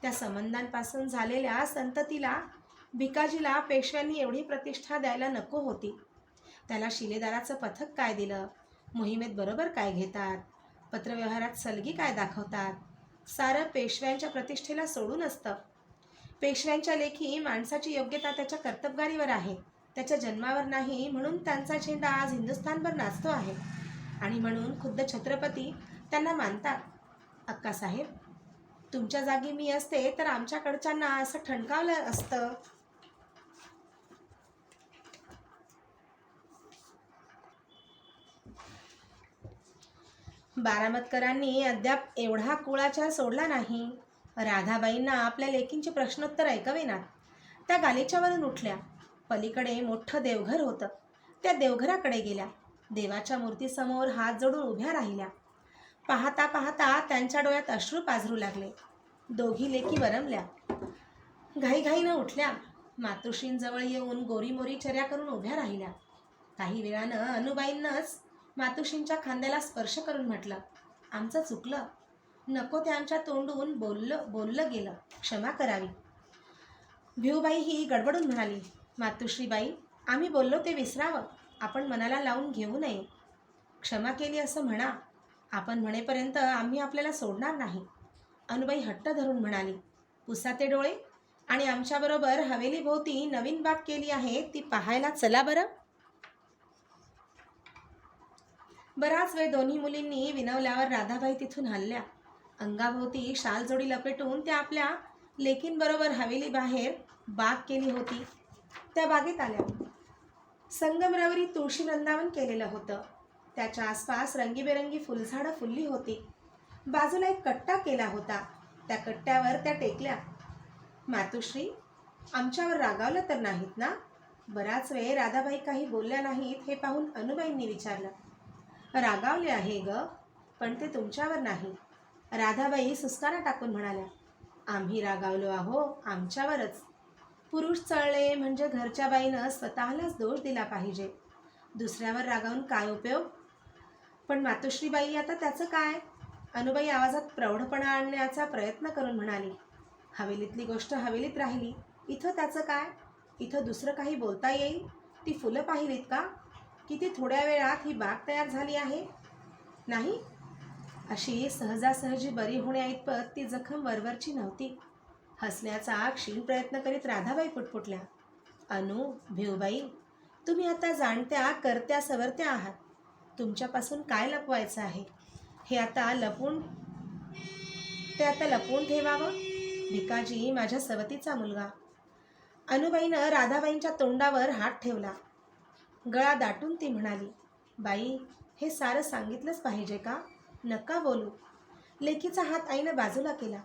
त्या संबंधांपासून झालेल्या संततीला भिकाजीला पेशव्यांनी एवढी प्रतिष्ठा द्यायला नको होती. त्याला शिलेदाराचं पथक काय दिलं? मोहिमेत बरोबर काय घेतात? पत्रव्यवहारात सलगी काय दाखवतात? सारं पेशव्यांच्या प्रतिष्ठेला सोडून असतं. पेशव्यांच्या लेखी माणसाची योग्यता त्याच्या कर्तबगारीवर आहे, त्याच्या जन्मावर नाही. म्हणून त्यांचा झेंडा आज हिंदुस्थानभर नाचतो आहे. आणि म्हणून खुद्द छत्रपती त्यांना मानतात. अक्कासाहेब, तुमच्या जागी मी असते तर आमच्याकडच्यांना असं ठणकावलं असतं. बारामतकरांनी अद्याप एवढा कुळाचार सोडला नाही. राधाबाईंना आपल्या लेकींचे प्रश्नोत्तर ऐकवेनात. त्या गालीच्यावरून उठल्या. पलीकडे मोठं देवघर होतं. त्या देवघराकडे गेल्या. देवाच्या मूर्तीसमोर हात जोडून उभ्या राहिल्या. पाहता पाहता त्यांच्या डोळ्यात अश्रू पाझरू लागले. दोघी लेकी वरमल्या. घाईघाईनं उठल्या. मातोश्रींजवळ येऊन गोरीमोरी चर्या करून उभ्या राहिल्या. काही वेळानं अनुबाईंनंच मातोश्रींच्या खांद्याला स्पर्श करून म्हटलं. आमचं चुकलं. नको ते आमच्या तोंडून बोललं गेलं. क्षमा करावी. भिवबाई ही गडबडून म्हणाली. मातोश्रीबाई, आम्ही बोललो ते विसरावं. आपण मनाला लावून घेऊ नये. क्षमा केली असं म्हणा. आपण म्हणेपर्यंत आम्ही आपल्याला सोडणार नाही. अनुबाई हट्ट धरून म्हणाली. पुसाते डोळे. आणि आमच्याबरोबर हवेलीभोवती नवीन बाग केली आहे ती पाहायला चला बरं. बराच वेळ दोन्ही मुलींनी विनवल्यावर राधाबाई तिथून हलल्या. अंगाभोवती शालजोडी लपेटून त्या आपल्या लेकींबरोबर हवेली बाहेर बाग केली होती त्या बागेत आल्या. संगमरवरी तुळशी वृंदावन केलेलं होतं. त्याच्या आसपास रंगीबेरंगी फुलझाडं फुलली होती. बाजूला एक कट्टा केला होता. त्या कट्ट्यावर त्या टेकल्या. मातोश्री, आमच्यावर रागावलं तर नाहीत ना? बराच वेळ राधाबाई काही बोलल्या नाहीत हे पाहून अनुबाईंनी विचारलं. रागावले आहे ग, पण ते तुमच्यावर नाही. राधाबाई सुस्कारा टाकून म्हणाल्या. आम्ही रागावलो आहो आमच्यावरच. पुरुष चळले म्हणजे घरच्या बाईनं स्वतःलाच दोष दिला पाहिजे. दुसऱ्यावर रागावून काय उपयोग? पण मातोश्रीबाई आता त्याचं काय? अनुबाई आवाजात प्रौढपणा आणण्याचा प्रयत्न करून म्हणाली. हवेलीतली गोष्ट हवेलीत राहिली. इथं त्याचं काय? इथं दुसरं काही बोलता येईल? ती फुलं पाहिलीत का? किती थोड्या वेळात ही बाग तयार झाली आहे. नाही, अशी सहजासहजी बरी होण्याइतपत ती जखम वरवरची नव्हती. हसण्याचा क्षीण प्रयत्न करीत राधाबाई पुटपुटल्या. अनु, भिवबाई, तुम्ही आता जाणत्या करत्या सवरत्या आहात. तुमच्यापासून काय लपवायचं आहे ते आता लपवून ठेवावं. भिकाजी माझ्या सवतीचा मुलगा. अनुबाईनं राधाबाईंच्या तोंडावर हात ठेवला. गळा दाटून ती म्हणाली. बाई, हे सारं सांगितलंच पाहिजे का? नका बोलू. लेकीचा हात आईनं बाजूला केला.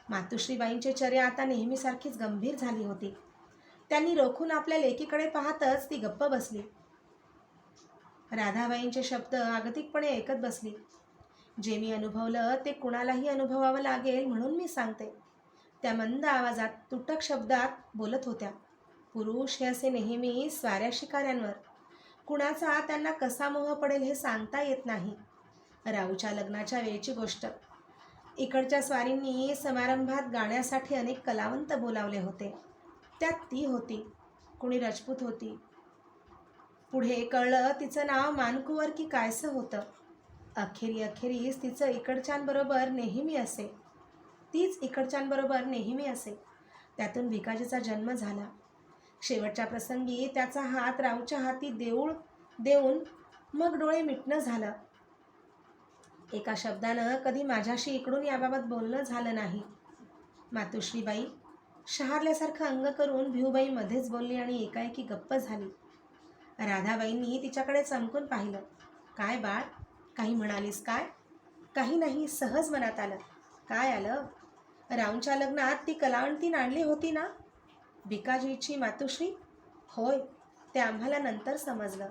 मातोश्रीबाईंची चर्या आता नेहमीसारखीच गंभीर झाली होती. त्यांनी रोखून आपल्या लेकीकडे पाहतच ती गप्प बसली. राधाबाईंचे शब्द अगतिकपणे ऐकत बसली. जे मी अनुभवलं ते कुणालाही अनुभवावं लागेल म्हणून मी सांगते. त्या मंद आवाजात तुटक शब्दात बोलत होत्या. पुरुष हे असे नेहमी स्वाऱ्या शिकाऱ्यांवर. कुणाचा त्यांना कसा मोह पडेल हे सांगता येत नाही. राऊच्या लग्नाच्या वेळची गोष्ट. इकडच्या स्वारींनी समारंभात गाण्यासाठी अनेक कलावंत बोलावले होते. त्यात ती होती. कुणी राजपूत होती. पुढे कळलं तिचं नाव मानकुवर की कायसं होतं. अखेरीस तिचं इकडच्यांबरोबर नेहमी असे. तीच इकडच्यांबरोबर नेहमी असे. त्यातून भिकाजीचा जन्म झाला. शेवटच्या प्रसंगी त्याचा हात राऊच्या हाती देऊन मग डोळे मिटणं झालं. एका शब्दानं कधी माझ्याशी इकडून याबाबत बोलणं झालं नाही. मातोश्रीबाई शहारल्यासारखं अंग करून भिवबाई मध्येच बोलली आणि एकाएकी गप्प झाली. राधाबाईंनी तिच्याकडे चमकून पाहिलं. काय बाळ, काही म्हणालीस काय? काही नाही, सहज मनात आलं. काय आलं? राऊंच्या लग्नात ती कलावंतीन आणली होती ना? भिकाजीची मातोश्री? होय, ते आम्हाला नंतर समजलं.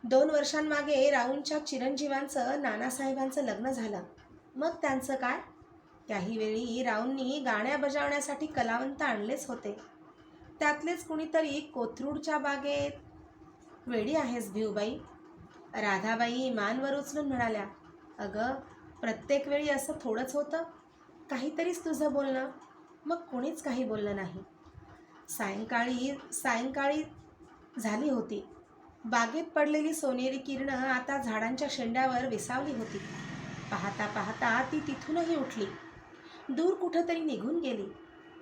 2 वर्षांमागे राऊंच्या चिरंजीवांचं नानासाहेबांचं लग्न झालं. मग त्यांचं काय? त्याही वेळी राऊंनी गाण्या बजावण्यासाठी कलावंत आणलेच होते. त्यातलेच कुणीतरी कोथरूडच्या बागेत. वेडी आहेस भिवबाई. राधाबाई मानवर उचलून म्हणाल्या. अगं, प्रत्येक वेळी असं थोडंच होतं. काहीतरीच तुझं बोलणं. मग कुणीच काही बोललं नाही. सायंकाळी झाली होती. बागेत पडलेली सोनेरी किरणं आता झाडांच्या शेंड्यावर विसावली होती. पाहता पाहता ती तिथूनही उठली. दूर कुठंतरी निघून गेली.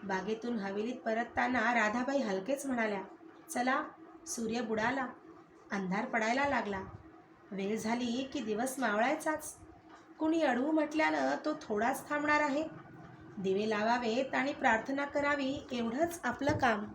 बागेतून हवेलीत परतताना राधाबाई हलकेच म्हणाल्या. चला, सूर्य बुडाला. अंधार पडायला लागला. वेळ झाली की दिवस मावळायचाच. कुणी अडवू म्हटल्यानं तो थोडाच थांबणार आहे. दिवे लावावेत आणि प्रार्थना करावी, एवढंच आपलं काम.